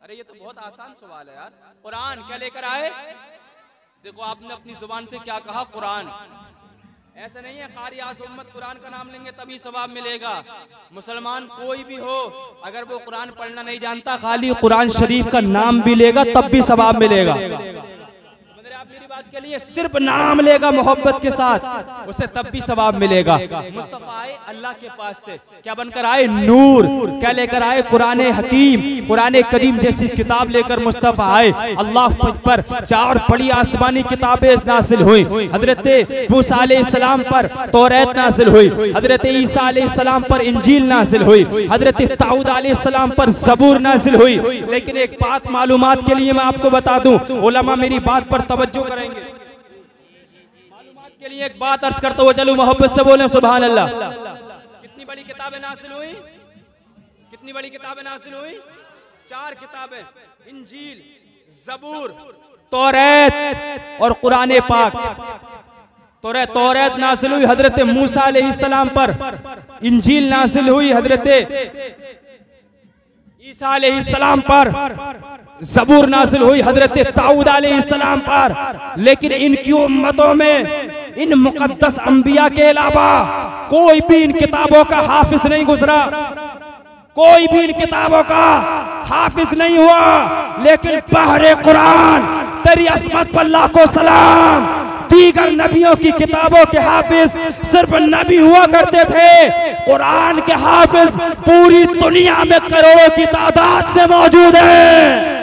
अरे ये तो बहुत आसान सवाल है यार। कुरान क्या लेकर आए? देखो आपने अपनी जुबान से क्या कहा, कुरान। ऐसा नहीं है कारी आस उम्मत कुरान का नाम लेंगे तभी सवाब मिलेगा। मुसलमान कोई भी हो, अगर वो कुरान पढ़ना नहीं जानता, खाली कुरान शरीफ का नाम भी लेगा तब भी सवाब मिलेगा। आप मेरी बात के लिए सिर्फ नाम लेगा मोहब्बत के साथ, उसे तब भी सवाब मिलेगा। मुस्तफा आए अल्लाह के पास से, क्या बनकर आए? नूर। क्या लेकर आए? कुरान हकीम, कुरान करीम जैसी किताब लेकर मुस्तफा आए। अल्लाह पर 4 बड़ी आसमानी किताबें नासिल हुई। हजरत मूसा अलैहिस्सलाम पर तौरात नासिल हुई, हजरत ईसा अलैहिस्सलाम पर इंजील नासिल हुई, हजरत दाऊद अलैहिस्सलाम पर ज़बूर नासिल हुई। लेकिन एक बात मालूमात के लिए मैं आपको बता दूं, उलमा मेरी बात पर तवज्जो करेंगे। मालूमात के लिए एक बात अर्ज करता हुआ चलूं, मोहब्बत से बोलें सुभान अल्लाह। कितनी बड़ी किताबें नासिल हुई? कितनी बड़ी किताबें नासिल हुई? 4 किताबें, इंजील, ज़बूर, तौरात और कुरान पाक। तौरात नासिल हुई हजरत मूसा अलैहिस्सलाम पर, इंजील नासिल हुई हजरत ईसा अलैहिस्सलाम पर, ज़बूर नासिल हुई हजरत दाऊद अलैहिस्सलाम पर। लेकिन इनकी उम्मतों में इन मुकद्दस अंबिया के अलावा कोई भी इन किताबों का हाफिज नहीं गुजरा, कोई भी इन किताबों का हाफिज नहीं हुआ। लेकिन बहरे कुरान तेरी असमत पर लाखों सलाम, दीगर नबियों की किताबों के हाफिज सिर्फ नबी हुआ करते थे, कुरान के हाफिज पूरी दुनिया में करोड़ों की तादाद में मौजूद है।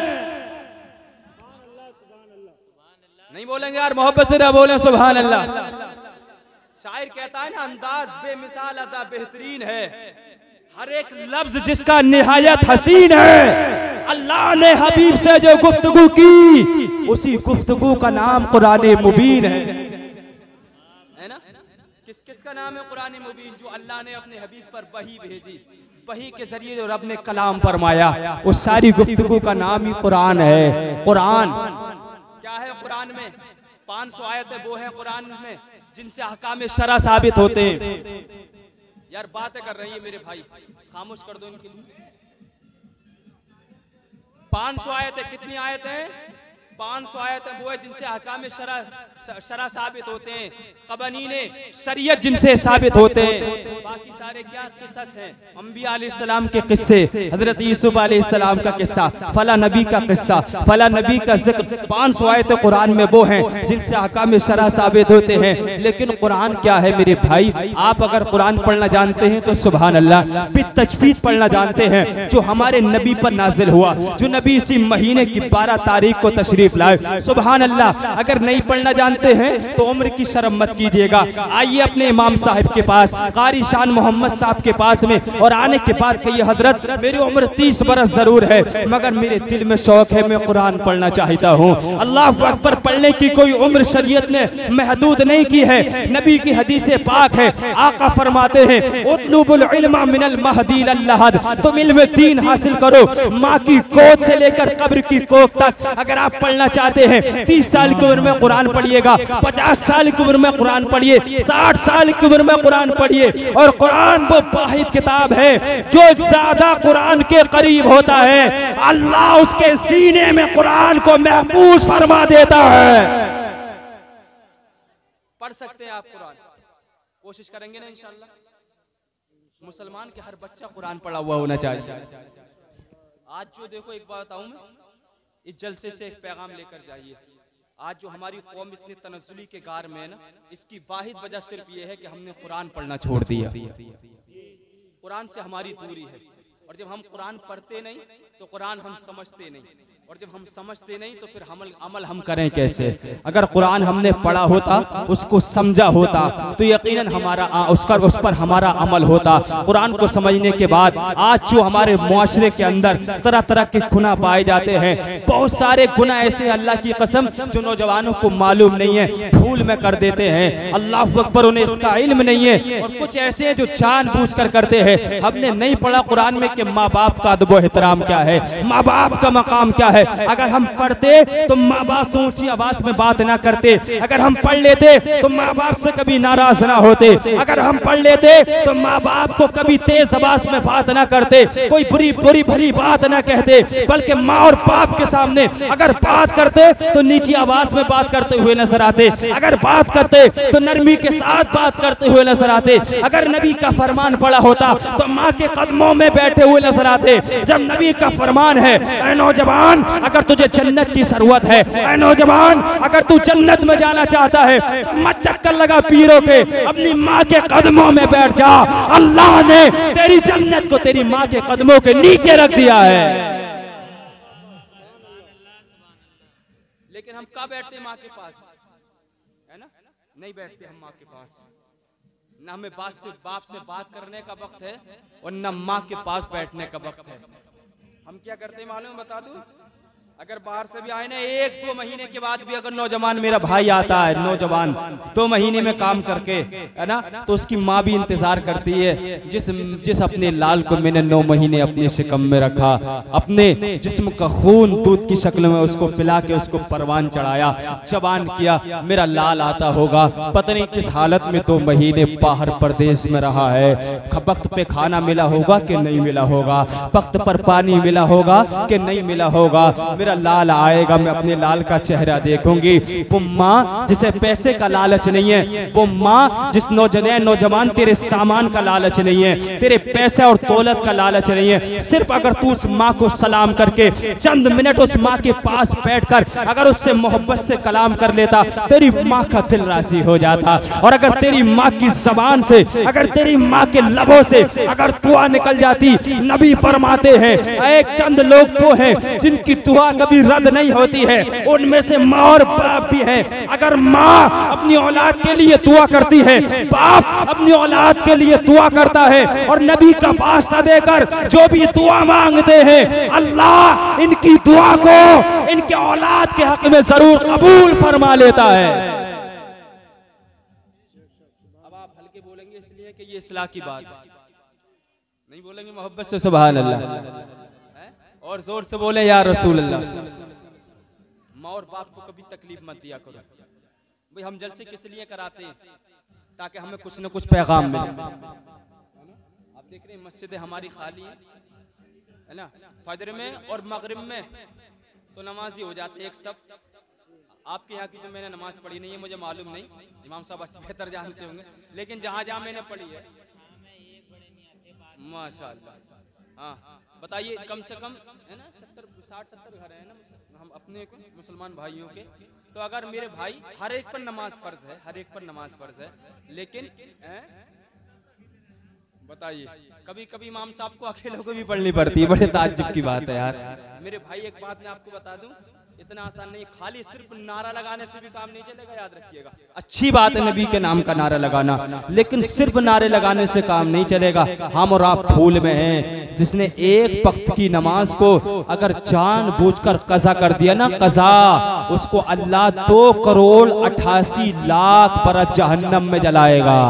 नहीं बोलेंगे यार, मोहब्बत से ना बोलें सुभान अल्लाह। शायर कहता है ना, अंदाज बेमिसाल अदा बेहतरीन है, हर एक लफ्ज जिसका निहायत हसीन है। अल्लाह ने हबीब से जो गुफ्तगू की उसी गुफ्तगू का नाम कुरान मुबीन है ना। किसका नाम है कुरान मुबीन? जो अल्लाह ने अपने हबीब पर वही भेजी, वही के जरिए जो रब ने कलाम फरमाया, उस सारी गुफ्तगू का नाम ही कुरान है। कुरान क्या है? कुरान में 500 आयतें वो हैं कुरान में जिनसे अहकाम शरा साबित होते हैं। यार बातें कर रही है मेरे भाई, खामोश कर दो इनके लिए। 500 आयतें, कितनी आयतें हैं? 500 आयतें वो है जिनसे अहकाम शरा साबित होते हैं, कवानीने शरीयत जिनसे साबित होते हैं। बाकी सारे क्या किस्सस हैं? अंबिया अलैहिस्सलाम के किस्से, हजरत यूसुफ अलैहिस्सलाम का किस्सा, फला नबी का किस्सा, फला नबी का जिक्र। 500 आयतें कुरान में वो हैं जिनसे अहकाम शरा साबित होते हैं। लेकिन कुरान क्या है मेरे भाई? आप अगर कुरान पढ़ना जानते हैं तो सुभान अल्लाह, बितजवीद पढ़ना जानते हैं, जो हमारे नबी पर नाजिल हुआ, जो नबी इसी महीने की 12 तारीख को तशरीफ लाए। सुभान अल्लाह। अगर नहीं पढ़ना जानते हैं तो उम्र की शर्म मत कीजिएगा, आइए अपने इमाम साहब के पास, कारी शान मोहम्मद साहब के पास में, और आने के बाद कहिए हजरत मेरी उम्र 30 बरस जरूर है मगर मेरे दिल में शौक है, मैं कुरान पढ़ना चाहता हूँ। अल्लाह अकबर। पढ़ने की कोई उम्र शरीयत ने महदूद नहीं की है। नबी की हदीस पाक है, आका फरमाते हैं उतलुबुल इल्मा मिनल महदी इलल लहद, तुम इल्म दीन हासिल करो माँ की गोद से लेकर कब्र की कोख तक। अगर आप पढ़ना चाहते हैं 30 साल की उम्र में कुरान पढ़िएगा, 50 साल की उम्र में कुरान पढ़िए, 60 साल की उम्र में कुरान पढ़िए। और कुरान वो वाहिद किताब है जो ज्यादा कुरान के करीब होता है, अल्लाह उसके सीने में कुरान को महफूज फरमा देता है। पढ़ सकते हैं आप कुरान, कोशिश करेंगे ना इंशाअल्लाह। मुसलमान के हर बच्चा कुरान पढ़ा हुआ होना चाहिए। आज जो देखो एक बात बताऊं मैं, इस जलसे से एक पैगाम लेकर जाइए। आज जो हमारी कौम इतनी तनज़्ज़ुली के गार में है ना, इसकी वाहिद वजह सिर्फ ये है कि हमने कुरान पढ़ना छोड़ दिया। कुरान से हमारी दूरी है, और जब हम कुरान पढ़ते नहीं तो कुरान हम समझते नहीं, और जब हम समझते नहीं तो फिर अमल हम करें कैसे? अगर कुरान हमने पढ़ा होता, उसको समझा होता, तो यकीनन हमारा उस पर हमारा अमल होता। कुरान को समझने के बाद आज जो हमारे मुआशरे के अंदर तरह तरह के गुनाह पाए जाते हैं, बहुत सारे गुनाह ऐसे अल्लाह की कसम जो नौजवानों को मालूम नहीं है, भूल में कर देते हैं। अल्लाह अकबर, उन्हें इसका इल्म नहीं है। और कुछ ऐसे हैं जो जानबूझ कर करते हैं। हमने नहीं पढ़ा कुरान में कि माँ बाप का अदब व एहतराम क्या है, माँ बाप का मकाम क्या है। अगर हम पढ़ते तो माँ बाप से ऊंची आवाज में बात ना करते। अगर हम पढ़ लेते तो माँ बाप से कभी नाराज ना होते। अगर हम पढ़ लेते तो माँ बाप को कभी तेज आवाज में बात ना करते, कोई बुरी भरी बात ना कहते, बल्कि माँ और बाप के सामने अगर बात करते तो नीची आवाज में बात करते हुए नजर आते। अगर बात करते तो नरमी के साथ बात करते हुए नजर आते। अगर नबी का फरमान पड़ा होता तो माँ के कदमों में बैठे हुए नजर आते। जब नबी का फरमान है, ऐ नौजवान अगर तुझे जन्नत की जरूरत है, ऐ नौजवान अगर तू जन्नत में जाना चाहता है, तो मत चक्कर लगा पीरों के, अपनी माँ के कदमों में बैठ जा। अल्लाह ने तेरी जन्नत को तेरी माँ के कदमों के नीचे रख दिया है। लेकिन हम कब बैठते माँ के पास? है ना, नहीं बैठते हम माँ के पास। न हमें बाप से बात करने का वक्त है और न माँ के पास बैठने का वक्त है। हम क्या करते हैं मालूम, बता दूं? अगर बाहर से भी आए ना, 1-2 महीने के बाद भी अगर नौजवान मेरा भाई आता है, नौजवान 2 महीने में काम करके, है ना, तो उसकी माँ भी इंतजार करती है। जिस अपने लाल को मैंने 9 महीने अपने शिकम में रखा, अपने जिस्म का खून दूध की शक्ल में उसको पिला के उसको परवान चढ़ाया, जवान किया, मेरा लाल आता होगा। पता नहीं किस हालत में 2 महीने बाहर प्रदेश में रहा है। वक्त पे खाना मिला होगा कि नहीं मिला होगा, वक्त पर पानी मिला होगा कि नहीं मिला होगा। मेरा लाल आएगा, मैं अपने लाल का चेहरा देखूंगी। वो माँ जिसे पैसे का लालच नहीं है, वो माँ जिस नौजवान तेरे सामान का लालच नहीं है, तेरे पैसे और दौलत का लालच नहीं है, सिर्फ अगर तू उस माँ को सलाम करके चंद मिनट उस माँ के पास बैठकर अगर उससे मोहब्बत से कलाम कर लेता, तेरी माँ का दिल राजी हो जाता। और अगर तेरी माँ की जबान से, अगर तेरी माँ के लबों से अगर दुआ निकल जाती, नबी फरमाते हैं एक चंद लोग तो हैं जिनकी दुआ कभी रद्द नहीं होती है। उनमें से माँ और बाप भी है। अगर माँ अपनी औलाद के लिए दुआ करती है, बाप अपनी औलाद के लिए दुआ करता है, और नबी का वास्ता देकर जो भी दुआ मांगते हैं, अल्लाह इनकी दुआ को इनके औलाद के हक में जरूर कबूल फरमा लेता है। अब आप हल्के बोलेंगे इसलिए कि ये इस्लाह की बात है, नहीं बोलेंगे मोहब्बत से सुभान अल्लाह, और जोर से बोले या रसूल अल्लाह। माँ और बाप को कभी तकलीफ मत दिया करो भाई। हम जलसे किस लिए कराते हैं? ताकि हमें कुछ न कुछ पैगाम मिले। आप देख रहे हैं मस्जिद हमारी खाली है ना, फजर में और मगरिब में तो नमाज ही हो जाते एक सब। आपके यहाँ की तो मैंने नमाज पढ़ी नहीं है, मुझे मालूम नहीं, इमाम साहब बेहतर जानते होंगे, लेकिन जहाँ जहाँ मैंने पढ़ी है माशाअल्लाह। हाँ बताइए, कम से कम है ना 60-70 घर है ना हम अपने मुसलमान भाइयों के। तो अगर मेरे भाई हर एक पर नमाज फर्ज है, हर एक पर नमाज फर्ज है, लेकिन बताइए कभी कभी इमाम साहब को अकेले को भी पढ़नी पड़ती है। बड़े ताज्जुब की बात है यार मेरे भाई। एक बात मैं आपको बता दूं, इतना आसान नहीं, खाली सिर्फ नारा लगाने से भी काम नहीं चलेगा, याद रखिएगा। अच्छी बात है नबी के नाम का नारा लगाना, लेकिन सिर्फ नारे लगाने से काम नहीं चलेगा। हम और आप फूल में हैं। जिसने एक वक्त की नमाज को अगर जानबूझकर कज़ा कर दिया ना, कज़ा, उसको अल्लाह 2,88,00,000 बरस जहन्नम में जलाएगा।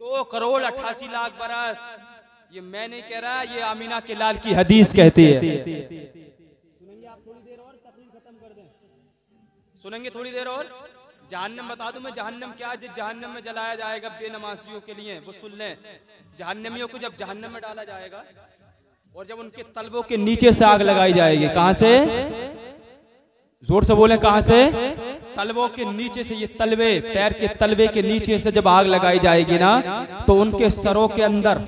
2,88,00,000 बरस। ये मैं नहीं कह रहा, ये आमीना के लाल की हदीस कहती है। सुनेंगे आप थोड़ी देर और, तकरीर खत्म कर दें? सुनेंगे थोड़ी देर और? जहन्नम बता दूं मैं, जहन्नम क्या है? जहन्नम में जलाया जाएगा बेनमाजियों के लिए, वो सुन लें। जहन्नमियों को जब जहन्नम में डाला जाएगा और जब उनके तलबों के नीचे से आग लगाई जाएगी, कहां से? जोर से बोले, कहां से? तलवों के नीचे से। ये तलवे, पैर के तलवे के नीचे से जब आग लगाई जाएगी ना, तो उनके सरों के अंदर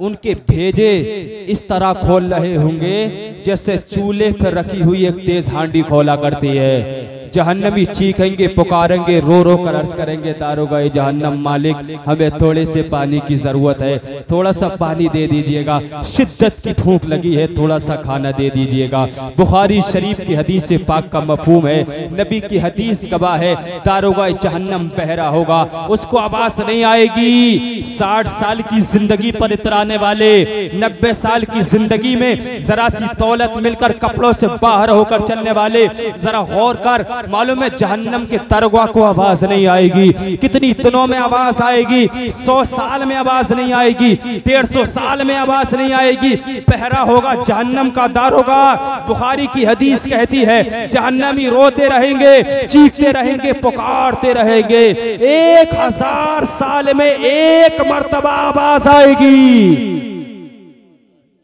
उनके भेजे इस तरह खोल रहे होंगे जैसे चूल्हे पर रखी हुई एक तेज हांडी खोला करती है। जहन्नमी चीखेंगे, पुकारेंगे, रो रो कर अर्ज करेंगे, दारोगाए जहन्नम मालिक, हमें थोड़े से पानी की जरूरत है, थोड़ा सा पानी दे दीजिएगा, शिद्दत की भूख लगी है, थोड़ा सा खाना दे दीजिएगा। बुखारी शरीफ की हदीस पाक का मफहूम है, नबी की हदीस गवाह है, दारोगाए जहन्नम बहरा होगा, उसको आवाज नहीं आएगी। 60 साल की जिंदगी पर इतराने वाले, 90 साल की जिंदगी में जरा सी दौलत मिलकर कपड़ों से बाहर होकर चलने वाले, जरा गौर कर, मालूम है जहन्नम के दरगाह को आवाज नहीं आएगी। कितनी दिनों में आवाज आएगी? 100 साल में आवाज नहीं आएगी, 150 साल में आवाज नहीं आएगी। पहरा होगा जहन्नम का दारोगाह। बुखारी की हदीस कहती है, जहन्नमी रोते रहेंगे, चीखते रहेंगे, पुकारते रहेंगे, 1000 साल में एक मर्तबा आवाज आएगी।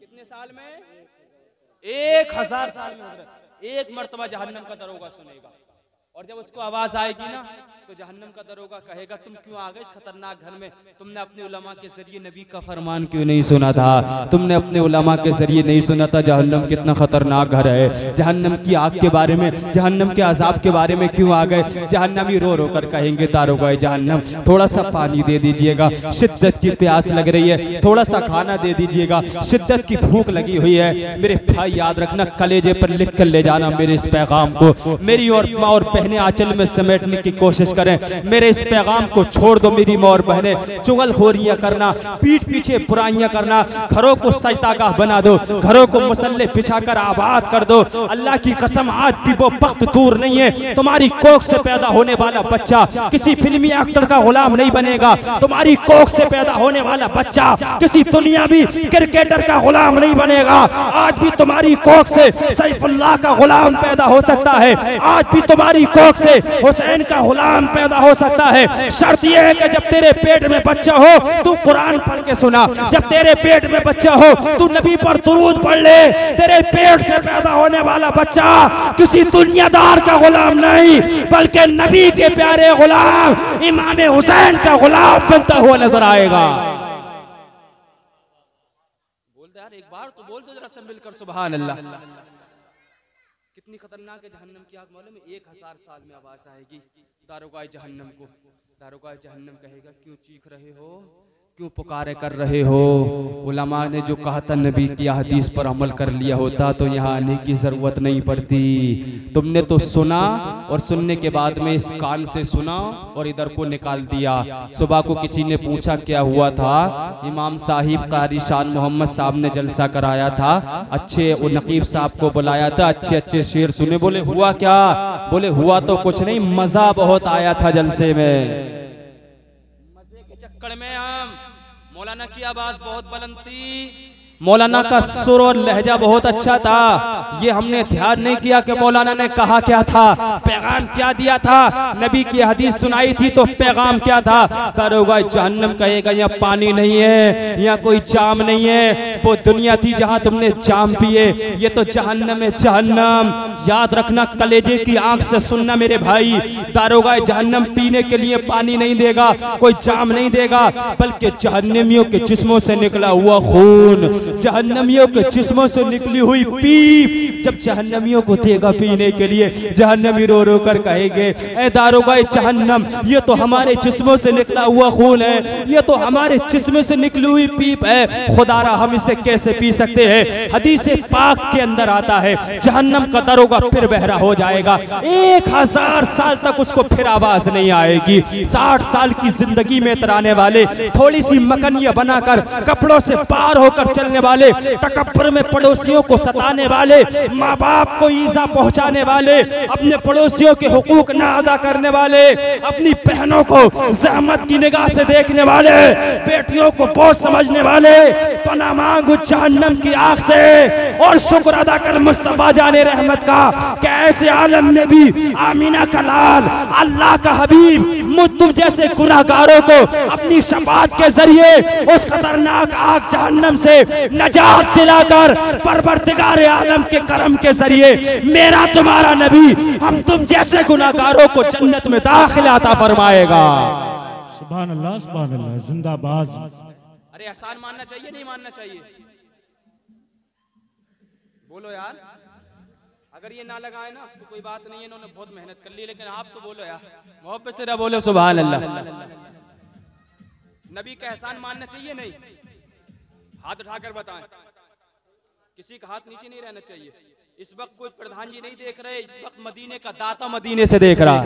कितने साल में? 1000 साल में एक मर्तबा जहन्नम का दरोगा सुनेगा। और जब उसको आवाज आएगी ना, तो जहन्नम का दरोगा कहेगा, तुम क्यों आ गए इस खतरनाक घर में? तुमने अपने उलमा के जरिए नबी का फरमान क्यों नहीं सुना था? तुमने अपने उलमा के जरिए नहीं सुना था जहन्नम कितना खतरनाक घर है? जहन्नम की आग के बारे में, जहन्नम के अजाब के बारे में क्यों आ गए? जहन्नमी रो रो कर कहेंगे, दारोगा जहन्नम, थोड़ा सा पानी दे दीजिएगा, शिद्दत की प्यास लग रही है, थोड़ा सा खाना दे दीजिएगा, शिद्दत की भूख लगी हुई है। मेरे भाई याद रखना, कलेजे पर लिख कर ले जाना मेरे इस पैगाम को। मेरी और माँ और बहनें आंचल में समेटने की कोशिश करें। मेरे इस पैगाम को छोड़ दो मेरी माँ और बहनें। चुगलखोरियां करना, पीठ पीछे बुराइयां करना, घरों को सजदागाह बना दो, घरों को मुसल्ले बिछाकर आबाद कर दो। अल्लाह की कसम, आज भी वो वक्त दूर नहीं है, तुम्हारी कोख से पैदा होने वाला बच्चा किसी फिल्मी एक्टर का गुलाम नहीं बनेगा। तुम्हारी कोख से पैदा होने वाला बच्चा किसी दुनियावी क्रिकेटर का गुलाम नहीं बनेगा। आज भी तुम्हारी कोख से सैफुल्लाह का गुलाम पैदा हो सकता है। आज भी तुम्हारी कोख से हुसैन का गुलाम पैदा हो सकता है। शर्त यह है कि जब तेरे पेट में बच्चा हो तू कुरान पढ़ के सुना, जब तेरे पेट में बच्चा हो तू नबी पर दुरूद पढ़ ले। तेरे पेट से पैदा होने वाला बच्चा किसी दुनियादार का गुलाम नहीं, बल्कि नबी के प्यारे गुलाम इमाम हुसैन का गुलाम बनता हुआ नजर आएगा। बोल दे यार, एक बार तो बोल दो जरा से मिलकर सुभान अल्लाह। कितनी खतरनाक है जहन्नम की आग, मालूम है? 1000 साल में आवाज आएगी दारोगाए जहन्नम को। दारोगाए जहन्नम कहेगा, क्यों चीख रहे हो? क्यों पुकारे कर रहे हो? उलमा ने जो कहा था नबी की हदीस पर अमल कर लिया होता तो यहाँ आने की ज़रूरत नहीं पड़ती। तुमने तो सुना और सुनने के बाद में इस कान से सुना और इधर को निकाल दिया। सुबह को किसी ने पूछा क्या हुआ था? इमाम साहिब कारी शान मोहम्मद साहब ने जलसा कराया था, अच्छे नकीब साहब को बुलाया था, अच्छे अच्छे शेर सुने। बोले हुआ क्या? बोले हुआ तो कुछ नहीं, मज़ा बहुत आया था जलसे में। मजे के चक्कर में हम मौलाना की आवाज बहुत बुलंद थी, मौलाना का सुर और लहजा बहुत अच्छा था। ये हमने ध्यान नहीं किया कि मौलाना ने कहा क्या था, पैगाम क्या दिया था। नबी की हदीस सुनाई थी तो पैगाम क्या था? दारोगा जहन्नम कहेगा यहाँ पानी नहीं है, यहाँ कोई जाम नहीं है। वो दुनिया थी जहाँ तुमने जाम पिए, ये तो जहन्नम है, जहन्नम। याद रखना, कलेजे की आंख से सुनना मेरे भाई। दारोगा जहन्नम पीने के लिए पानी नहीं देगा, कोई जाम नहीं देगा, बल्कि जहन्नमियों के जिस्मों से निकला हुआ खून, जहन्नमियों के जिस्मों से निकली हुई पीप जब जहन्नमियों को देगा पीने के लिए, जहन्नमी रो रो कर कहेंगे ए दारोगाए जहन्नम, ये तो हमारे जिस्मों से निकला हुआ खून है, ये तो हमारे जिस्म से निकली हुई पीप है। खुदारा हम इसे कैसे पी सकते हैं? हदीस पाक के अंदर आता है जहन्नम का दारोगा फिर बहरा हो जाएगा, 1000 साल तक उसको फिर आवाज नहीं आएगी। 60 साल की जिंदगी में तराने वाले, थोड़ी सी मकनिया बनाकर कपड़ों से पार होकर चलने वाले, तकब्बुर में पड़ोसियों को सताने वाले, माँ बाप को ईजा पहुंचाने वाले, अपने पड़ोसियों के हुकूक ना अदा करने वाले, अपनी बहनों को ज़हमत की निगाह से देखने वाले, बेटियों को बोझ समझने वाले, पनाह मांगू जहन्नम की आग से और शुक्र अदा कर मुस्तफा जाने रहमत का कि ऐसे आलम में भी आमीना का लाल, अल्लाह का हबीब मुझ तुम जैसे गुनाहगारों को अपनी शफाअत के जरिए उस खतरनाक आग जहन्नम से नजात दिलाकर परवरदिगार आलम के करम के जरिए मेरा तुम्हारा नबी हम तुम जैसे गुनाहगारों को जन्नत में दाखिला अता फरमाएगा। सुभान अल्लाह, जिंदाबाद। अरे एहसान मानना चाहिए नहीं मानना चाहिए? बोलो यार, अगर ये ना लगाए ना तो कोई बात नहीं है, इन्होंने बहुत मेहनत कर ली, लेकिन आप तो बोलो यार, मोहब्बत से बोलो सुभान अल्लाह। नबी का एहसान मानना चाहिए नहीं? हाथ उठाकर बताएं, किसी का हाथ नीचे नहीं रहना चाहिए। इस वक्त कोई प्रधान जी नहीं देख रहे, इस वक्त मदीने का दाता मदीने से देख रहा।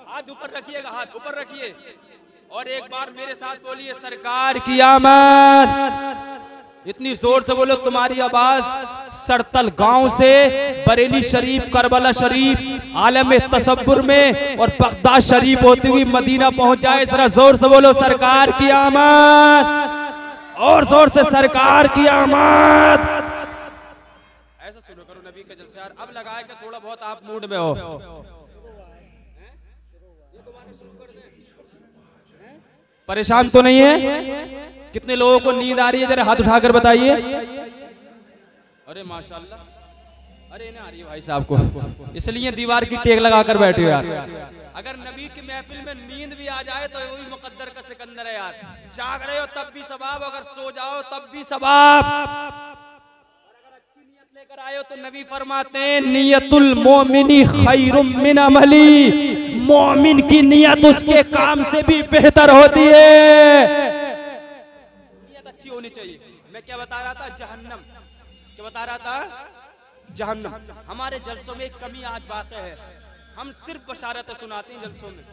हाथ ऊपर रखिएगा, हाथ ऊपर रखिए और एक बार मेरे साथ बोलिए सरकार की आमद। इतनी जोर से बोलो तुम्हारी आवाज सरतल गांव से बरेली शरीफ, करबला शरीफ, आलम तसव्वुर में और बगदाद शरीफ होती हुई मदीना पहुंच जाए। जरा जोर से बोलो सरकार की आमद, और जोर से सरकार की आमद। ऐसा शुरू करो नबी का जलसा। अब लगाए कि थोड़ा बहुत आप मूड में हो। परेशान तो नहीं है? कितने लोगों को नींद आ रही है? जरा हाथ उठाकर बताइए। अरे माशाल्लाह, अरे ना आ रही है भाई साहब को, इसलिए दीवार की टेक लगाकर बैठे हो यार। अगर नबी की महफिल में नींद भी आ जाए तो वही मुकद्दर का सिकंदर है यार। जाग रहे हो तब भी सवाब, अगर सो जाओ तब भी सवाब। और अगर अच्छी नियत लेकर आए हो तो नबी फरमाते हैं नियतुल मोमिनी खैरुम मिन अमली, मोमिन की नियत उसके काम से भी बेहतर होती है। नियत अच्छी होनी चाहिए। मैं क्या बता रहा था? जहन्नम। क्या बता रहा था? जहन्नम। हमारे जलसों में एक कमी आज वाक़ई है, हम सिर्फ बशारतें सुनाते हैं जलसों में।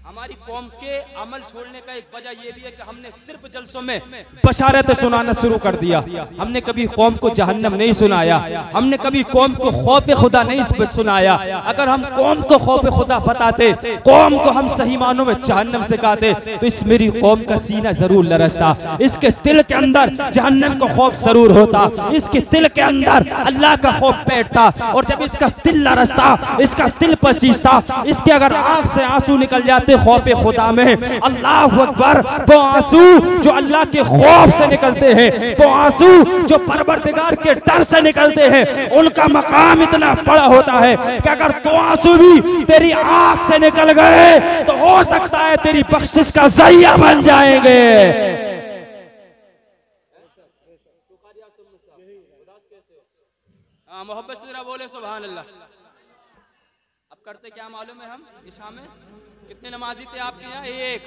हमारी कौम के अमल छोड़ने का एक वजह यह भी है कि हमने सिर्फ जलसों में बशारतें सुनाना शुरू कर दिया। हमने कभी कौम को जहन्नम नहीं सुनाया, हमने कभी कौम को खौफ खुदा नहीं सुनाया। अगर हम कौम को खौफ खुदा बताते, कौम को हम सही मानों में जहन्नम सिखाते तो इस मेरी कौम का सीना जरूर लरसता, इसके दिल के अंदर जहन्नम का खौफ जरूर होता, इसके दिल के अंदर अल्लाह का खौफ बैठता। और जब इसका दिल लरसता, इसका दिल पसीजता, इसके अगर आंख से आंसू निकल जाते खौफ खुदा में, अल्लाह अकबर, वो आंसू जो अल्लाह के खौफ से निकलते हैं, वो आंसू जो परवरदिगार के डर से निकलते हैं, उनका मकाम इतना बड़ा होता है कि अगर तो आंसू भी तेरी आंख से निकल गए तो हो सकता है तेरी बख्शिश का जरिया बन जाएंगे। मोहब्बत से जरा बोले सुभान अल्लाह। अब करते क्या मालूम है? हम इशा में कितने नमाजी थे आपके यहाँ? एक।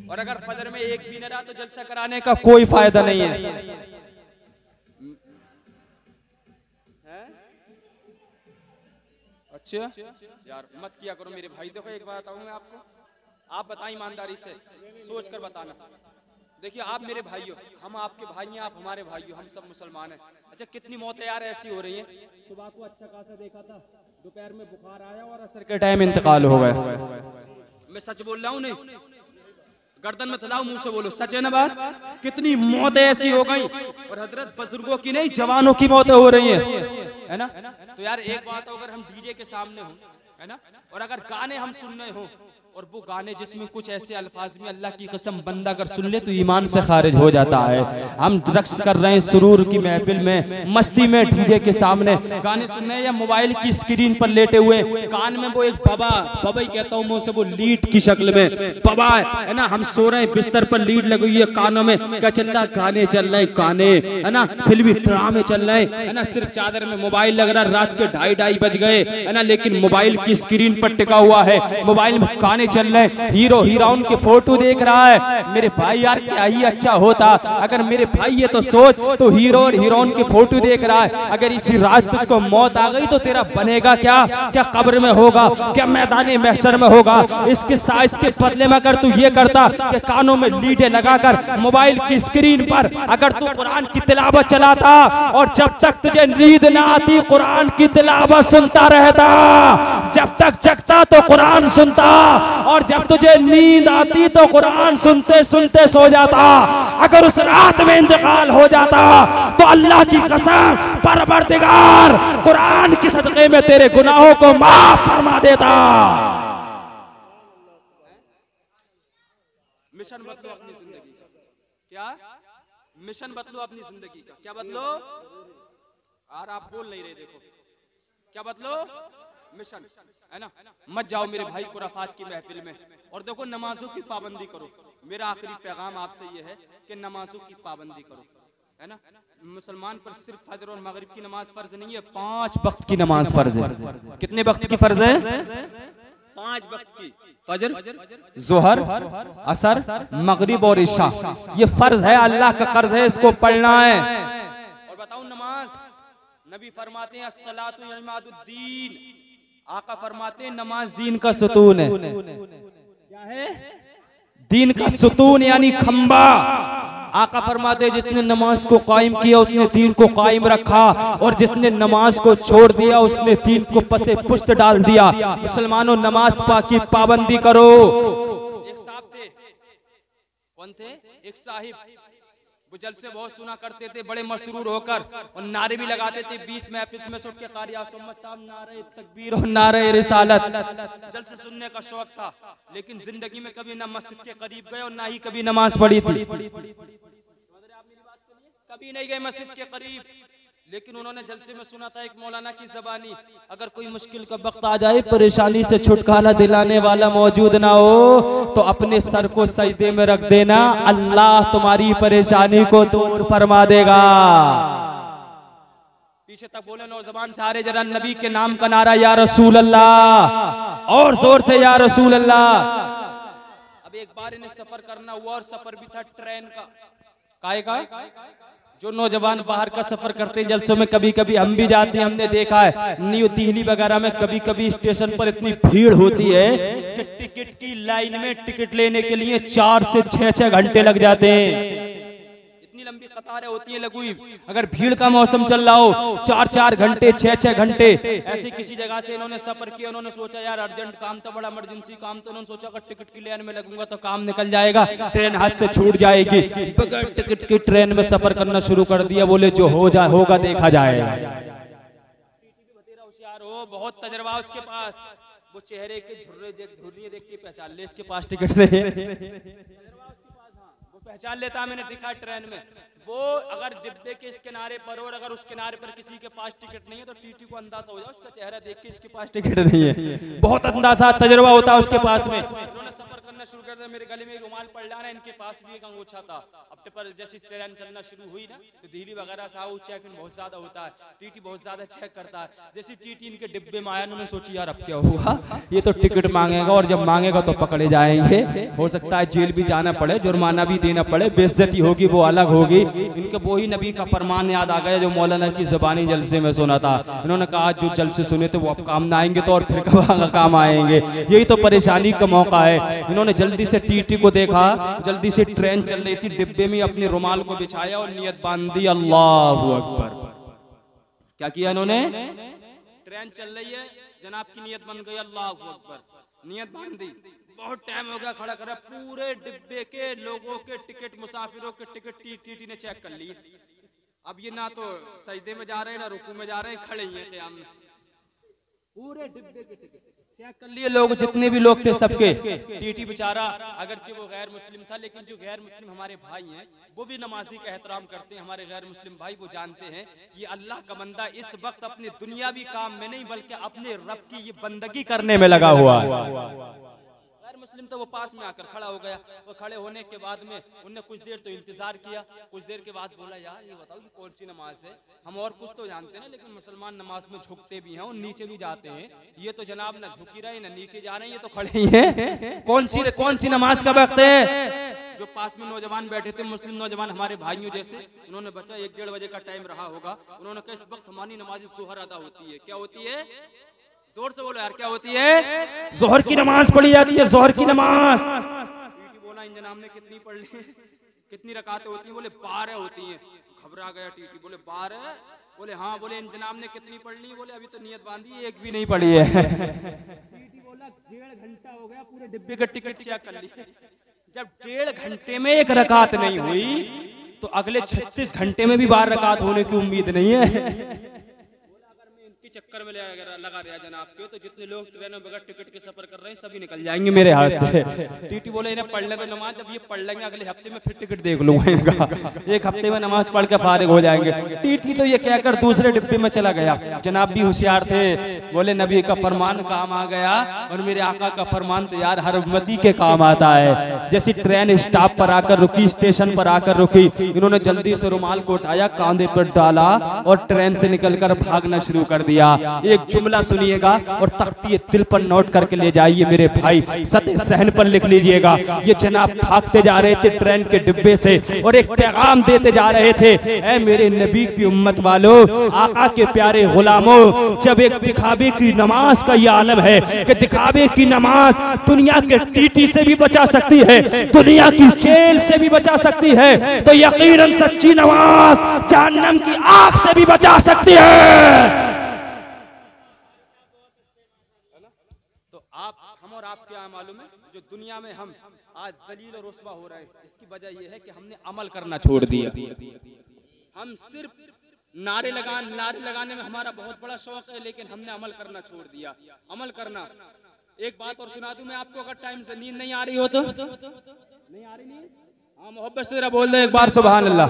और अगर फजर में एक भी न रहा तो जलसा कराने का कोई फायदा नहीं है। अच्छा यार मत किया करो मेरे भाई। देखो एक बात बताऊं मैं आपको, आप बताएं ईमानदारी से सोच कर बताना। देखिए आप मेरे भाई हो, हम आपके भाई हैं, आप हमारे भाई हो, हम सब मुसलमान हैं। अच्छा कितनी मौतें यार ऐसी हो रही हैं। सुबह को अच्छा खासा देखा था, दोपहर में बुखार आया और असर के टाइम इंतकाल हो गए। मैं सच बोल रहा हूँ नहीं, गर्दन में थलाओ मुंह से बोलो, सच है ना बात। कितनी मौतें ऐसी हो गई, और हजरत बुजुर्गों की नहीं जवानों की मौतें हो रही है ना। तो यार एक बात हो, अगर हम डीजे के सामने हो है ना, और अगर गाने हम सुन रहे हो, और वो गाने जिसमें कुछ ऐसे अल्फाज में अल्लाह की कसम बंदा अगर सुन ले तो ईमान से खारिज हो जाता है। हम रक्स कर रहे हैं सुरूर की महफिल में, मस्ती में डीजे के सामने गाने सुन रहे हैं, या मोबाइल की स्क्रीन पर लेटे हुए कान में वो एक बाबा ही कहता हूँ मैं उसे, वो लीड की शक्ल में बाबा है ना, हम सो रहे हैं बिस्तर पर लीड लगी हुई है कानों में, क्या चल रहा, गाने चल रहे हैं, गाने है ना, फिल्मी ड्रामे चल रहे हैं है ना, सिर्फ चादर में मोबाइल लग रहा, रात के 2:30 बज गए है ना, लेकिन मोबाइल की स्क्रीन पर टिका हुआ है, मोबाइल में गाने चल रहे, हीरो हीरोइन के फोटो देख रहा है। मेरे भाई यार क्या ही अच्छा होता अगर मेरे भाई ये तो सोच, तो हीरो और हीरोइन के फोटो देख रहा है, अगर इसी रात तुझको मौत आ गई तो तेरा बनेगा क्या, क्या कब्र में होगा, क्या मैदान महशर में होगा। इसके साइज के बदले में अगर तू ये करता कि कानों में लीडे लगाकर मोबाइल की स्क्रीन पर अगर तू कुरान की तिलावत चलाता, और जब तक तुझे नींद ना आती कुरान की तिलावत सुनता रहता, जब तक जगता तो कुरान सुनता, और जब तुझे नींद आती तो कुरान सुनते सुनते सो जाता। अगर उस रात में इंतकाल हो जाता तो अल्लाह की कसम परवरदिगार कुरान के सदक़े में तेरे गुनाहों को माफ फरमा देता। मिशन बदलो अपनी जिंदगी का, क्या मिशन बदलो अपनी जिंदगी का, क्या बदलो। और आप बोल नहीं रहे, देखो क्या बदलो, मिशन है ना। मत जाओ मेरे भाई खुराफात की महफिल में, और देखो नमाजों की पाबंदी करो। मेरा आखिरी पैगाम आपसे ये है कि नमाजों की पाबंदी करो है ना। मुसलमान पर सिर्फ फजर और मगरिब की नमाज फर्ज नहीं है, 5 वक्त की नमाज फर्ज है। कितने वक्त की फर्ज है, 5 वक्त की, फजर, जोहर, असर, मगरिब और इशा, ये फर्ज है, अल्लाह का कर्ज है, इसको पढ़ना है। और बताऊं नमाज, नबी फरमाते हैं अस्सलातु इमादुद्दीन, आका फरमाते हैं नमाज दीन का सुतून है। क्या है, दीन का सुतून यानी खंबा। आका फरमाते हैं जिसने नमाज को कायम किया उसने दीन को कायम रखा, और जिसने नमाज को छोड़ दिया उसने दीन को पसे पुष्ट डाल दिया। मुसलमानों नमाज पाक की पाबंदी करो। एक साहब थे, कौन थे, एक साहिब, वो जलसे बहुत सुना करते थे, बड़े मशरूर होकर, और नारे भी लगाते थे। 20 महफिल में सुन के कारी आसुम्मत साहब नारे तकबीर और नारे रिसालत, जलसे सुनने का शौक था, लेकिन जिंदगी में कभी ना मस्जिद के करीब गए और ना ही कभी नमाज पढ़ी थी। कभी नहीं गए मस्जिद के करीब, लेकिन उन्होंने जलसे में सुना था एक मौलाना की ज़बानी, अगर कोई मुश्किल का वक्त आ जाए, परेशानी से छुटकारा दिलाने वाला मौजूद ना हो तो अपने सर को सजदे में रख देना, अल्लाह तुम्हारी परेशानी को दूर फरमा देगा। पीछे तक बोले नौजवान सारे जरा नबी के नाम का नारा, या रसूल अल्लाह, और जोर से या रसूल अल्लाह। अब एक बार इन्हें सफर करना हुआ, और सफर भी था ट्रेन का, काहे का। जो नौजवान बाहर का सफर करते हैं जलसों में, कभी कभी हम भी जाते हैं, हमने देखा है न्यू दिल्ली वगैरह में कभी कभी स्टेशन पर इतनी भीड़ होती है कि टिकट की लाइन में टिकट लेने के लिए 4 से 6 घंटे लग जाते हैं। इतनी लंबी कतारें होती हैं लगी हुई। अगर भीड़ का मौसम चल रहा हो, 4 घंटे 6 घंटे ऐसी किसी जगह से इन्होंने सफर किया। उन्होंने सोचा यार अर्जेंट काम था, बड़ा इमरजेंसी काम, तो उन्होंने सोचा अगर टिकट की लाइन में लगूंगा तो काम निकल जाएगा, ट्रेन हाथ से छूट जाएगी। बगैर टिकट की ट्रेन में सफर करना शुरू कर दिया। बोले जो होगा देखा जाएगा। होशियार हो, बहुत तजर्बा उसके पास, वो चेहरे के झुर्रियां देख के पहचान ले इसके पास टिकट नहीं, वो पहचान लेता। मैंने देखा ट्रेन में, वो अगर डिब्बे के इस किनारे पर हो और अगर उस किनारे पर किसी के पास टिकट नहीं है तो टीटी को अंदाजा हो जाए, उसका चेहरा देख के इसके पास टिकट नहीं है। बहुत अंदाजा तजर्बा होता है उसके पास में। उन्होंने सफर करना शुरू कर थे मेरे गले में रुमाल पड़ जाना, इनके पास भी एक अंगूठा था। अब पर जैसे ट्रेन चलना शुरू हुई ना तो दिल्ली वगैरह से आओ चेकिंग बहुत ज्यादा होता है, टीटी बहुत ज्यादा चेक करता है। जैसे टीटी इनके डिब्बे में आया, उन्होंने सोची यार अब क्या हुआ, ये तो टिकट मांगेगा और जब मांगेगा तो पकड़े जाएंगे, हो सकता है जेल भी जाना पड़े, जुर्माना भी देना पड़े, बेइज्जती होगी वो अलग होगी। इनके वही नबी का फरमान याद आ गया जो मौलाना की ज़बानी जलसे में सुना था। इन्होंने कहा जो जलसे सुने थे वो अब काम ना आएंगे तो और फिर कब काम आएंगे, यही तो परेशानी का मौका है। इन्होंने जल्दी से टीटी को देखा, जल्दी से ट्रेन चल रही थी, डिब्बे में अपने रुमाल को बिछाया और नियत बांध दी, अल्लाहु अकबर। क्या किया इन्होंने, ट्रेन चल रही है, जनाब की नियत बन गई, अल्लाहु अकबर, नियत बांध दी। बहुत टाइम हो गया खड़ा करा, पूरे डिब्बे के लोगों के टिकट, मुसाफिरों के टिकट टीटी ने चेक कर लिए। अब ये ना तो सजदे में जा रहे हैं ना रुकू में जा रहे हैं, खड़े ही हैं क़याम में। पूरे डिब्बे के टिकट चेक कर लिए लोग, जितने भी लोग थे सबके। टीटी बेचारा अगरचे वो गैर मुस्लिम था, लेकिन जो गैर मुस्लिम हमारे भाई हैं वो भी नमाजी का एहतराम करते हैं। हमारे गैर मुस्लिम भाई वो जानते हैं कि अल्लाह का बंदा इस वक्त अपने दुनियावी काम में नहीं बल्कि अपने रब की ये बंदगी करने में लगा हुआ है। मुस्लिम तो वो पास में आकर खड़ा हो गया। वो खड़े होने के बाद में उनने कुछ देर तो इंतजार किया, कुछ देर के बाद बोला यार ये बताओ कि कौन सी नमाज है, हम और कुछ तो जानते हैं लेकिन मुसलमान नमाज में झुकते भी हैं और नीचे भी जाते हैं, ये तो जनाब ना झुकी रहे ना नीचे जा रहे हैं, ये तो खड़े ही हैं, कौन सी नमाज का वक्त है। जो पास में नौजवान बैठे थे, मुस्लिम नौजवान हमारे भाइयों जैसे, उन्होंने बचा 1-1.5 बजे का टाइम रहा होगा, उन्होंने कहा इस वक्त हमारी नमाज जोहर अदा होती है। क्या होती है, जोर से बोलो यार, क्या होती है, जोहर की नमाज पढ़ी जाती है, जोहर की नमाज। टीटी बोला इन जनाब ने कितनी पढ़ ली, कितनी रकातें होती हैं, बोले 12 होती हैं। घबरा गया टीटी, बोले 12, बोले हाँ, बोले इन जनाब ने कितनी पढ़ ली, बोले अभी तो नियत बांधी, एक भी नहीं पढ़ी है। टीटी बोला 1.5 घंटा हो गया, पूरे डिब्बे का टिकट चेक कर ली, जब 1.5 घंटे में एक रकात नहीं हुई तो अगले 36 घंटे में भी 12 रकात होने की उम्मीद नहीं है। चक्कर में लगा रहा जनाब के, तो जितने लोग ट्रेन में बगैर टिकट के सफर कर रहे हैं सभी निकल जाएंगे मेरे हाथ से। टीटी बोले इन्हें पढ़ ले तो नमाज, जब ये पढ़ लेंगे अगले हफ्ते में फिर टिकट देख लूंगा इनका, एक हफ्ते में नमाज पढ़ के फारिग हो जाएंगे। टीटी तो ये कहकर दूसरे डिब्बे में चला गया। जनाब भी होशियार थे, बोले नबी का फरमान काम आ गया और मेरे आका का फरमान तो यार हर उम्मती के काम आता है। जैसी ट्रेन स्टॉप पर आकर रुकी, स्टेशन पर आकर रुकी, इन्होंने जल्दी से रुमाल को उठाया, कांधे पर डाला और ट्रेन से निकलकर भागना शुरू कर दिया। एक जुमला सुनिएगा और तख्ती दिल पर नोट करके ले जाइए मेरे भाई, सते सहन पर लिख लीजिएगा। ये जनाब भागते जा रहे थे ट्रेन के डिब्बे से और एक पैगाम देते जा रहे थे, ऐ मेरे नबी की उम्मत वालों, आका के प्यारे गुलामों, जब एक दिखावे की नमाज का ये आलम है कि दिखावे की नमाज दुनिया के टीटी से भी बचा सकती है, दुनिया की जेल से भी बचा सकती है, तो यकीनन सच्ची नमाज जहन्नम की आग से भी बचा सकती है। हम और आप क्या मालूम है, जो दुनिया में हम आज जलील और रुस्वा हो रहे हैं, इसकी वजह यह है कि हमने अमल करना छोड़ दिया। हम सिर्फ नारे लगाने में हमारा बहुत बड़ा शौक है, लेकिन हमने अमल करना छोड़ दिया। अमल करना, एक बात और सुना दूं मैं आपको, अगर टाइम से नींद नहीं आ रही हो तो नहीं आ रही नींद, हाँ मोहब्बत से बोल दे एक बार सुभान अल्लाह,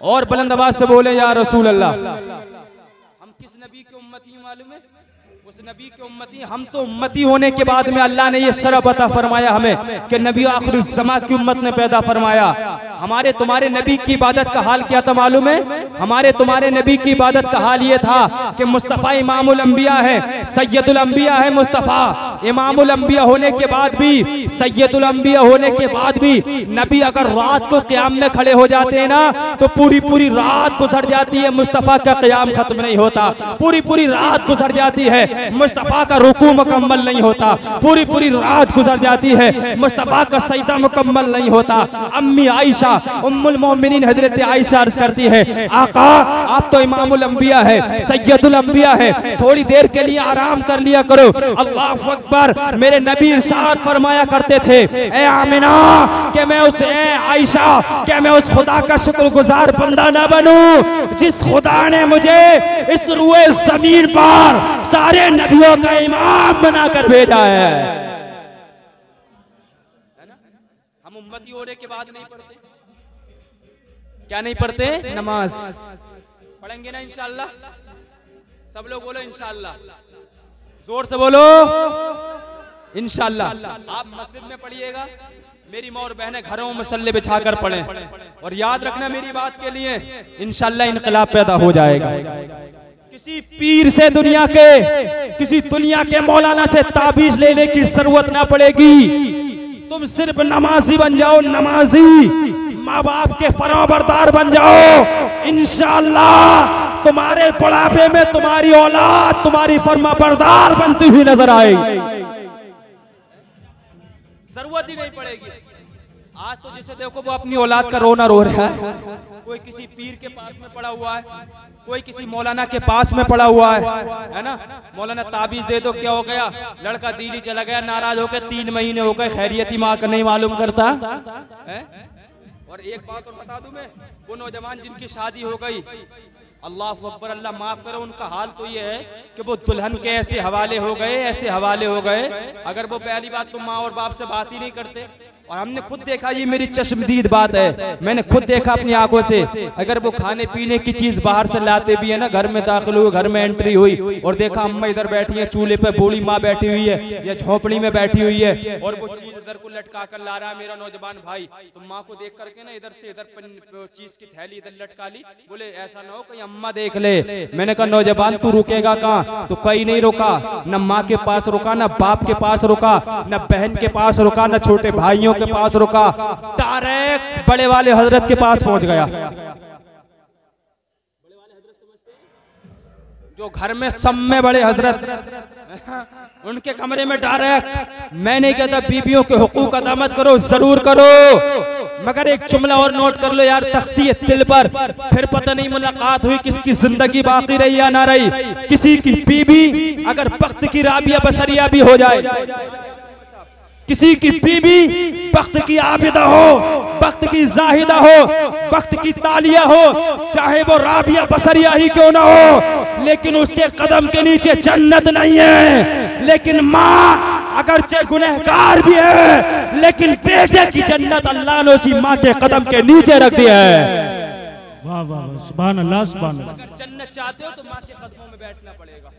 और बुलंद आवाज से बोले या रसूल अल्लाह। हम किस नबी के उम्मती मालूम है, उस नबी के उम्मती। हम तो उम्मती होने के बाद में अल्लाह ने ये शरफ अता फरमाया हमें कि नबी आखिरी ज़मा की उम्मत ने पैदा फरमाया। हमारे तुम्हारे नबी की इबादत का हाल क्या था मालूम है, हमारे तुम्हारे नबी की इबादत का हाल ये था कि मुस्तफ़ा इमामुल अंबिया है, सैयदुल अंबिया है मुस्तफ़ा। इमामुल अंबिया होने के बाद भी, सैयदुल अंबिया होने के बाद भी नबी अगर रात को क़याम में खड़े हो जाते हैं ना तो पूरी पूरी रात गुजर जाती है, मुस्तफ़ा का क़याम खत्म नहीं होता। पूरी पूरी रात गुजर जाती है, मुस्तफ़ा का रुकू मुकम्मल नहीं होता। पूरी पूरी रात गुजर जाती है, मुस्तफ़ा का सजदा मुकम्मल नहीं होता। अम्मी आयशा उम्मुल मोमिनीन हजरत आयशा अर्ज करती है, आका आप तो इमामुल अंबिया है, सैयदुल अंबिया है, थोड़ी देर के लिए आराम कर लिया करो। अल्लाहु अकबर। मेरे नबी इरशाद फरमाया करते थे, ए आमिना कि मैं उस आयशा कि मैं उस खुदा का शुक्रगुजार बंदा ना बनूं जिस खुदा ने मुझे इस रूए जमीन पर सारे नबियों का इमाम बनाकर भेजा है ना। हम उम्मती होने के बाद नहीं पढ़ते, क्या नहीं पढ़ते, नमाज पढ़ेंगे ना इंशाअल्लाह। सब लोग बोलो इंशाअल्लाह, जोर से बोलो इंशाअल्लाह आप मस्जिद में पढ़िएगा, मेरी माँ और बहनें घरों में मसल्ले बिछाकर पढ़ें, और याद रखना मेरी बात के लिए, इंशाअल्लाह इनकलाब पैदा हो जाएगा। किसी पीर से दुनिया के, किसी दुनिया के मौलाना से ताबीज लेने की जरूरत ना पड़ेगी। तुम सिर्फ नमाजी बन जाओ, नमाजी, माँ बाप के फरमाबरदार बन जाओ, इंशाअल्लाह तुम्हारे बुढ़ापे में तुम्हारी औलाद तुम्हारी फरमाबरदार बनती हुई नजर आएगी, जरूरत ही नहीं पड़ेगी। आज तो जिसे देखो वो अपनी औलाद का रोना रो रहा है, कोई किसी पीर के पास में पड़ा हुआ है, कोई किसी मौलाना के पास में पड़ा हुआ है ना। मौलाना ताबीज दे दो, क्या हो गया, लड़का दिल्ली चला गया, नाराज होकर 3 महीने हो गए, खैरियती माँ का नहीं मालूम करता है। और एक बात और बता दूं मैं, वो नौजवान जिनकी शादी हो गई, अल्लाह अकबर, अल्लाह माफ करे, उनका हाल तो ये है कि वो दुल्हन के ऐसे हवाले हो गए, ऐसे हवाले हो गए। अगर वो पहली बात तो माँ और बाप से बात ही नहीं करते, और हमने खुद देखा, ये मेरी चश्मदीद बात है, मैंने खुद देखा अपनी आंखों से, अगर वो खाने पीने की चीज बाहर से लाते भी है ना, घर में दाखिल हुए, घर में एंट्री हुई और देखा अम्मा इधर बैठी है चूल्हे पे, बूढ़ी माँ बैठी हुई है या झोपड़ी में बैठी हुई है, और वो चीज इधर को लटका कर ला रहा है मेरा नौजवान भाई, तो माँ को देख करके ना इधर से इधर चीज की थैली इधर लटका ली, बोले ऐसा ना हो कहीं अम्मा देख ले। मैंने कहा नौजवान तू रुकेगा कहाँ, तो कहीं नहीं रुका, न माँ के पास रुका, न बाप के पास रुका, न बहन के पास रुका, न छोटे भाइयों के पास रुका, डायरेक्ट बड़े वाले हजरत के पास पहुंच गया। जो घर में सब में बड़े हजरत, उनके कमरे में डायरेक्ट। मैं नहीं कहता बीबियों के हुकूक अदा मत करो, जरूर करो, मगर एक जुमला और नोट कर लो यार तख्ती तिल पर, फिर पता नहीं मुलाकात हुई किसकी जिंदगी बाकी रही या ना रही। किसी की बीबी अगर वक्त की राबिया बसरिया भी हो जाए, किसी की बीबी वक्त की आबिदा हो, वक्त की जाहिदा हो, वक्त की तालिया हो, चाहे वो राबिया बसरिया ही क्यों ना हो, लेकिन उसके कदम के नीचे जन्नत नहीं है। लेकिन माँ अगरचे गुनहगार भी है, लेकिन बेटे की जन्नत अल्लाह ने उसी माँ के कदम के नीचे रख दिया है। वाह वाह, सुभान अल्लाह, सुभान अल्लाह। अगर जन्नत चाहते हो तो माँ के कदमों में बैठना पड़ेगा।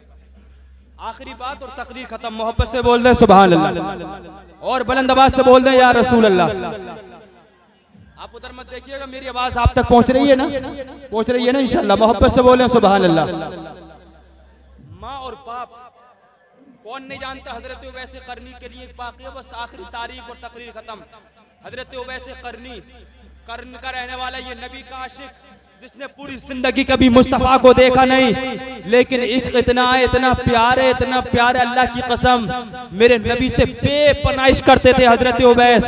आखिरी बात और तकरीर खत्म, मोहब्बत से बोल दें सुभान अल्लाह, और बुलंद आवाज से बोल दें या रसूल अल्लाह। आप उधर मत देखिएगा, मेरी आवाज आप तक पहुंच रही है ना, पहुंच रही है ना इंशाल्लाह। मोहब्बत से बोलें सुभान अल्लाह। माँ और बाप कौन नहीं जानता, हजरत उवैस करनी के लिए वाक़या, बस आखिरी तारीख और तकरीर खत्म। हजरत उवैस करनी, कर्न का रहने वाला ये नबी का आशिक, जिसने पूरी जिंदगी कभी मुस्तफा को देखा नहीं, लेकिन इश्क इतना है, इतना प्यार है, इतना प्यार है, अल्लाह की कसम मेरे नबी से बेपनाह इश्क करते थे हजरत उवैस।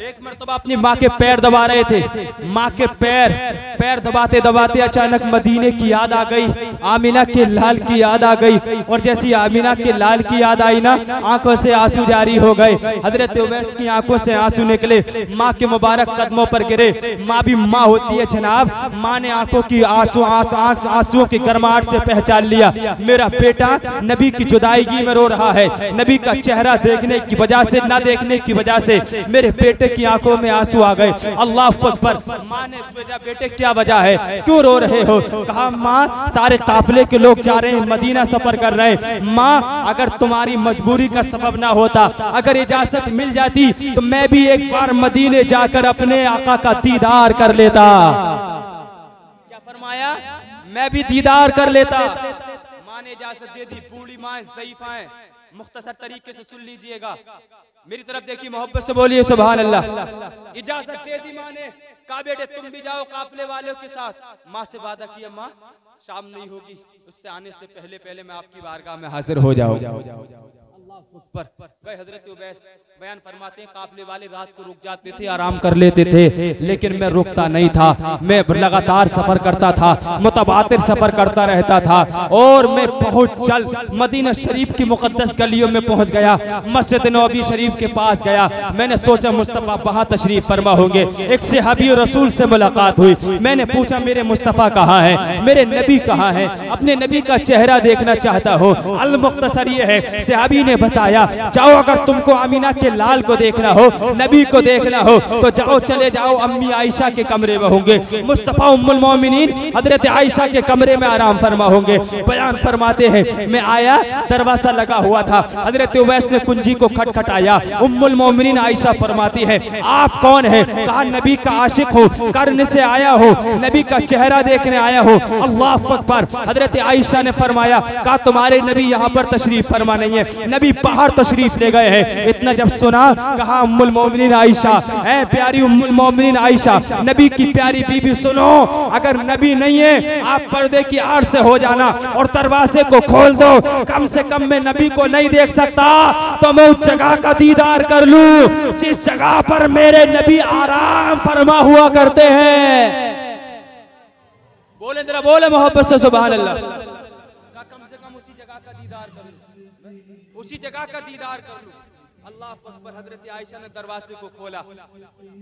एक मरतबा अपनी माँ के पैर दबा रहे थे, माँ के पैर दबाते दबाते अचानक मदीने की याद आ गई, आमिना के लाल की याद आ गई, और जैसी आमिना के लाल की याद आई ना, आंखों से आंसू जारी हो गए। हजरत उवैस की आंखों से आंसू निकले, माँ के मुबारक कदमों पर गिरे। माँ भी माँ होती है जनाब, माँ ने आंखों की आंसुओं की गर्माहट से पहचान लिया, मेरा बेटा नबी की जुदाईगी में रो रहा है, नबी का चेहरा देखने की वजह से, ना देखने की वजह से मेरे बेटे की आंखों में आंसू आ गए। अल्लाह अकबर। माँ ने पूछा बेटे क्या वजह है, क्यों रो रहे हो? कहा माँ सारे काफिले के लोग जा रहे हैं, मदीना सफर कर रहे हैं। माँ अगर तुम्हारी मजबूरी का सबब ना होता, अगर इजाजत मिल जाती तो मैं भी एक बार मदीने जाकर अपने आका का दीदार कर लेता। क्या फरमाया? मैं भी दीदार कर लेता। माँ ने इजाजत दे दी। बूढ़ी माँ ज़ईफ़ा है, मुख्तसर तरीके से सुन लीजिएगा, मेरी तरफ देखिए, मोहब्बत से बोलिए सुभान अल्लाह। इजाजत दे दी माँ ने, कहा बेटे तुम भी जाओ काफिले वालों के साथ। माँ से वादा किया माँ शाम नहीं होगी, उससे आने से पहले पहले मैं आपकी बारगाह में हाजिर हो जाऊं। पर कई हजरत उवैस बयान फरमाते हैं काफिले वाले रात को रुक जाते थे, आराम कर लेते थे, लेकिन मैं रुकता नहीं था, मैं लगातार सफर करता था, मुतबातिर सफर करता रहता था, और मैं बहुत जल्द मदीना शरीफ की मुकद्दस गलियों में पहुंच गया, मस्जिद नबवी शरीफ के पास गया। मैंने सोचा मुस्तफा वहां तशरीफ फरमा होंगे। एक सहाबी रसूल से मुलाकात हुई, मैंने पूछा मेरे मुस्तफा कहाँ है, मेरे नबी कहाँ है, अपने नबी का चेहरा देखना चाहता हो। अल मुख्तसर ये है, सहाबी ने बताया, जाओ अगर तुमको आमीना के लाल को देखना हो, नबी को देखना हो, तो जाओ, चले जाओ, अम्मी आयशा के कमरे में होंगे, मुस्तफ़ा उम्मुल मोमिनीन हजरत आयशा के कमरे में आराम फरमा होंगे। बयान फरमाते हैं, मैं आया, दरवाजा लगा हुआ था, हजरत उवैस ने कुंजी को खटखटाया। उम्मुल मोमिनीन आयशा फरमाती है, आप कौन है? कहा, नबी का आशिक हो, करने से आया हो, नबी का चेहरा देखने आया हो। अल्लाह अकबर। हजरत आयशा ने फरमाया, कहा तुम्हारे नबी यहाँ पर तशरीफ फरमा नहीं है, नबी बाहर तशरीफ ले गए हैं। इतना जब सुना, कहा उम्मुल मोमिनीन आयशा, ऐ प्यारी उम्मुल मोमिनीन आयशा, नबी की प्यारी बीबी, सुनो, अगर नबी नहीं है आप पर्दे की आड़ से हो जाना और दरवाजे को खोल दो, कम से कम मैं नबी को नहीं देख सकता तो मैं उस जगह का दीदार कर लूं जिस जगह पर मेरे नबी आराम फरमा हुआ करते हैं। बोले जरा, बोले मोहब्बत से सुभान अल्लाह। कम से कम उसी जगह का दीदार कर लूं, उसी जगह का दीदार कर लूं। अल्लाह अकबर। हजरत आयशा ने दरवाजे को खोला,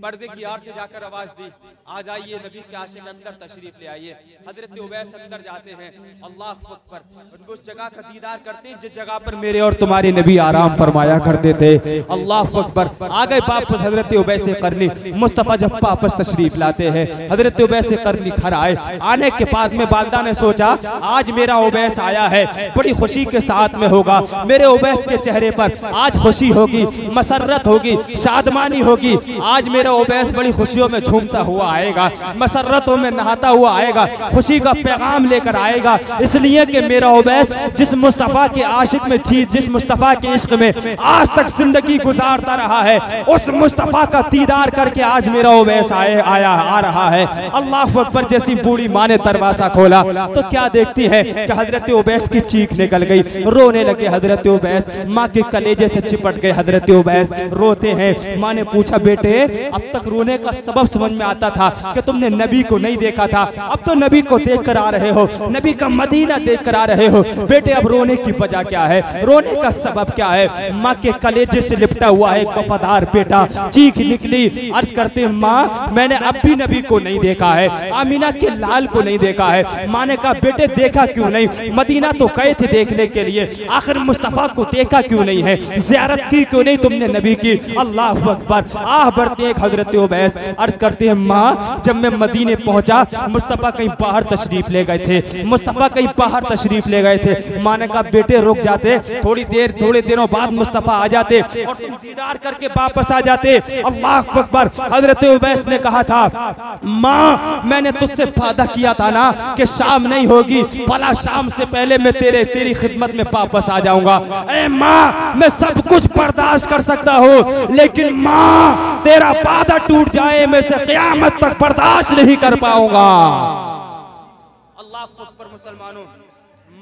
पर्दे की आड़ से जाकर आवाज दी, आ जाइए, नबी के आशिक अंदर तशरीफ ले आइए। हजरत उवैस अंदर जाते हैं, अल्लाह अकबर, उस जगह का दीदार करते हैं जिस जगह पर मेरे और तुम्हारे नबी आराम फरमाया करते थे। अल्लाह अकबर। आ गए वापस हजरत उवैस करनी, मुस्तफ़ा जब वापस तशरीफ लाते हैं, हजरत उवैस करनी घर आए। आने के बाद में वालिदा ने सोचा, आज मेरा उवैस आया है, बड़ी खुशी के साथ में होगा, मेरे उवैस के चेहरे पर आज खुशी होगी, मसरत होगी, शादमानी होगी। आज मेरा उवैस बड़ी खुशियों में झूमता हुआ आएगा, मसरतों में नहाता हुआ आएगा, खुशी का पैगाम लेकर आएगा। इसलिए कि मेरा उवैस जिस मुस्तफ़ा के आशिक में, जिस मुस्तफ़ा के इश्क में आज तक जिंदगी गुजारता रहा है, उस मुस्तफ़ा का दीदार करके आज मेरा उवैस आ रहा है। अल्लाह अकबर। जैसी बूढ़ी माँ ने दरवाजा खोला तो क्या देखती है कि हजरत उवैस की चीख निकल गई, रोने लगे हजरत उवैस, माँ के कलेजे से चिपट गए हजरत उवैस, रोते हैं। माँ ने पूछा, बेटे अब तक रोने का सबब समझ में आता था कि तुमने नबी को नहीं देखा था, अब तो नबी को देख कर आ रहे हो, नबी का मदीना देख कर आ रहे हो, बेटे अब रोने की वजह क्या है, रोने का सबब क्या है? माँ के कलेजे से लिपटा हुआ एक वफादार बेटा चीख निकली, अर्ज करते, माँ मैंने अब भी नबी को नहीं देखा है, आमीना के लाल को नहीं देखा है। माँ ने कहा, बेटे देखा क्यों नहीं? मदीना तो गए थे देखने के लिए, आखिर मुस्तफ़ा को देखा क्यों नहीं है, ज़ियारत की क्यों नहीं तुमने नबी की? अल्लाह अकबर। आह बढ़ते हैं हजरत उवैस, अर्ज करते हैं, माँ जब मैं मदीने पहुंचा, मुस्तफ़ा कहीं बाहर तशरीफ ले गए थे, मुस्तफ़ा कहीं बाहर तशरीफ ले गए थे। माँ ने कहा, बेटे रुक जाते, थोड़ी देरों बाद मुस्तफ़ा आ जाते और तुम दीदार करके वापस आ जाते। अल्लाह अकबर। हजरत उवैस ने कहा था, माँ मैंने तुझसे वादा किया था ना कि शाम नहीं होगी, भला शाम से पहले मैं तेरी खिदमत में वापस आ जाऊंगा। ए माँ, मैं सब कुछ बर्दाश्त कर सकता हूँ, लेकिन माँ तेरा वादा टूट जाए मैं से क़यामत तक बर्दाश्त नहीं कर पाऊंगा। अल्लाह अकबर। मुसलमानों,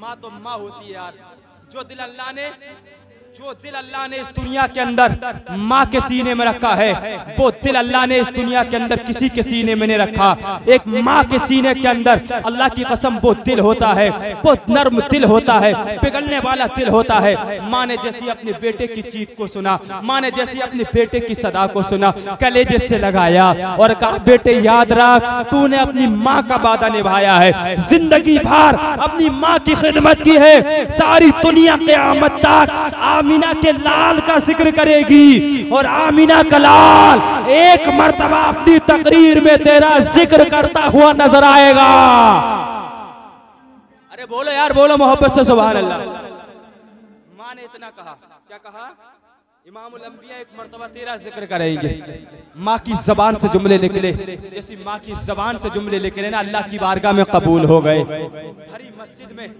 माँ तो माँ होती है यार। जो दिल अल्लाह ने इस दुनिया के अंदर माँ के सीने में रखा है, वो दिल अल्लाह ने इस दुनिया के अंदर किसी के सीने में नहीं रखा। एक माँ के सीने के अंदर अल्लाह की कसम वो दिल होता है, वो नर्म दिल होता है, पिघलने वाला दिल होता है। माँ ने जैसी अपने बेटे की चीख को सुना, माँ ने जैसी अपने बेटे की सदा को सुना, कलेजे से लगाया और कहा, बेटे याद रख, तूने अपनी माँ का वादा निभाया है, जिंदगी भर अपनी माँ की खिदमत की है, सारी दुनिया क़यामत तक आमीना के लाल का जिक्र करेगी और आमीना का लाल एक मर्तबा अपनी तकरीर में तेरा जिक्र करता हुआ नजर आएगा। अरे बोलो यार, बोलो मोहब्बत से सुभान अल्लाह। माँ ने इतना कहा, क्या कहा? इमामुल अंबिया एक मर्तबा तेरा जिक्र करेंगे। माँ की जबान से जुमले निकले, जैसी माँ की जबान से जुमले निकले ना, अल्लाह की बारगाह में कबूल हो गए। भरी मस्जिद में,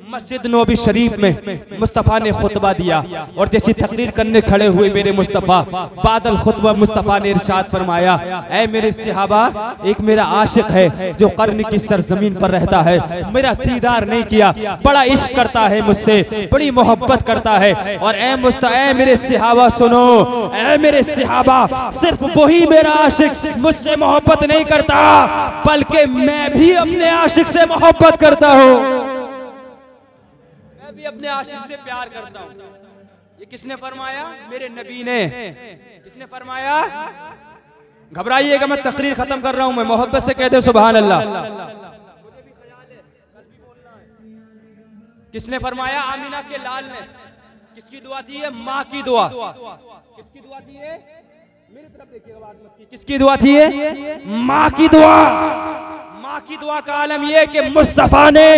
मस्जिद नबी शरीफ में मुस्तफ़ा ने खुतबा दिया और जैसी तकरीर करने खड़े हुए मेरे मुस्तफ़ा, बादल खुतबा मुस्तफ़ा ने इरशाद फरमाया, ऐ मेरे सहाबा, एक मेरा आशिक है जो कर्न की सरजमीन पर रहता है, मेरा दीदार नहीं किया, बड़ा इश्क करता है मुझसे, बड़ी मोहब्बत करता है। और ऐ मेरे सहाबा सुनो, ऐ मेरे सहाबा, सिर्फ वही मेरा आशिक मुझसे मोहब्बत नहीं करता, बल्कि मैं भी अपने आशिक से मोहब्बत करता हूँ, मैं भी अपने आशिक से प्यार करता हूँ। ये किसने फरमाया? मेरे नबी ने। किसने फरमाया? घबराइएगा, मैं तकरीर खत्म कर रहा हूँ, मैं मोहब्बत से कह दे सुभान अल्लाह। मुझे भी ख्याल है, कल भी बोलना है। किसने फरमाया? आमीना के लाल ने। किसकी दुआ थी ये? माँ की दुआ। किसकी दुआ थी ये? मेरी तरफ देखिएगा, बात मत कीजिए। किसकी दुआ थी ये? माँ की दुआ। माँ की दुआ का आलम यह कि मुस्तफा ने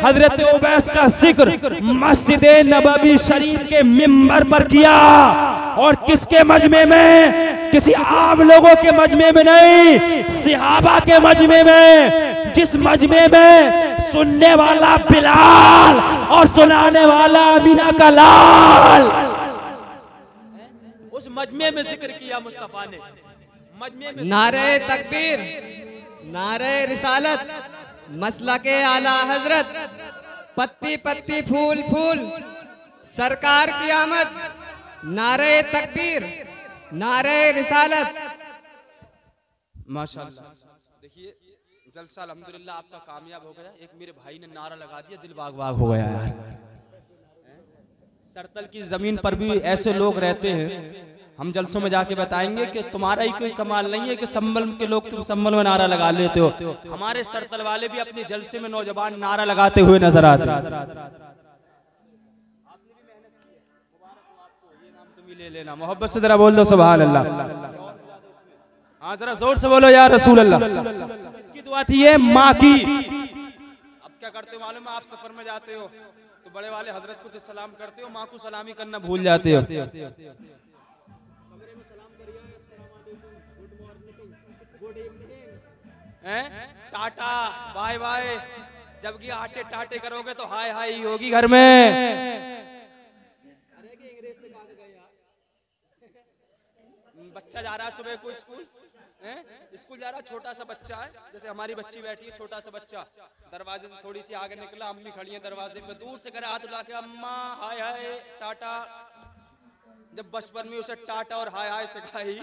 हजरत उवैस का जिक्र मस्जिद नबवी शरीफ के मिंबर पर किया, और किसके मजमे में? किसी आम लोगों के मजमे में नहीं, सहाबा के मजमे में, जिस मजमे में सुनने वाला बिलाल और सुनाने वाला अमीना का लाल, उस मजमे में जिक्र किया मुस्तफा ने। मजमे में नारे तकबीर, नारे रिसालत, मसलके आला हजरत, पत्ती पत्ती फूल फूल, सरकार की आमद। नारे तकबीर, नारे रिसालत। माशाअल्लाह। देखिए जलसा अल्हम्दुलिल्लाह आपका कामयाब हो गया। एक मेरे भाई ने नारा लगा दिया, दिल बाग बाग हो गया यार। सरतल की जमीन पर भी ऐसे लोग रहते हैं, हम जलसों में जाके बताएंगे कि तुम्हारा ही कोई कमाल नहीं है कि संभल के लोग तुम संभल में नारा लगा लेते हो। हमारे सरतल वाले भी अपने जलसे में नौजवान नारा लगाते हुए नजर आते हैं। ले लेना, मोहब्बत से जरा बोल दो सुभान अल्लाह। हाँ जरा जोर से बोलो या रसूल अल्लाह। इसकी दुआ थी ये माँ की। अब क्या करते हो मालूम है? आप सफर में जाते हो तो बड़े वाले हजरत को तो सलाम करते हो, माँ को सलामी करना भूल जाते हो। टाटा बाय बाय, जबकि आटे टाटे करोगे तो हाय हाय होगी घर में। बच्चा जा रहा है सुबह को स्कूल, स्कूल जा रहा है, छोटा सा बच्चा है, जैसे हमारी बच्ची बैठी है, छोटा सा बच्चा दरवाजे से थोड़ी सी आगे निकला, अम्मी खड़ी है दरवाजे पे, दूर से करे हाथ उठा के अम्मा हाय हाय टाटा। जब बचपन में उसे टाटा और हाय हाय सिखाई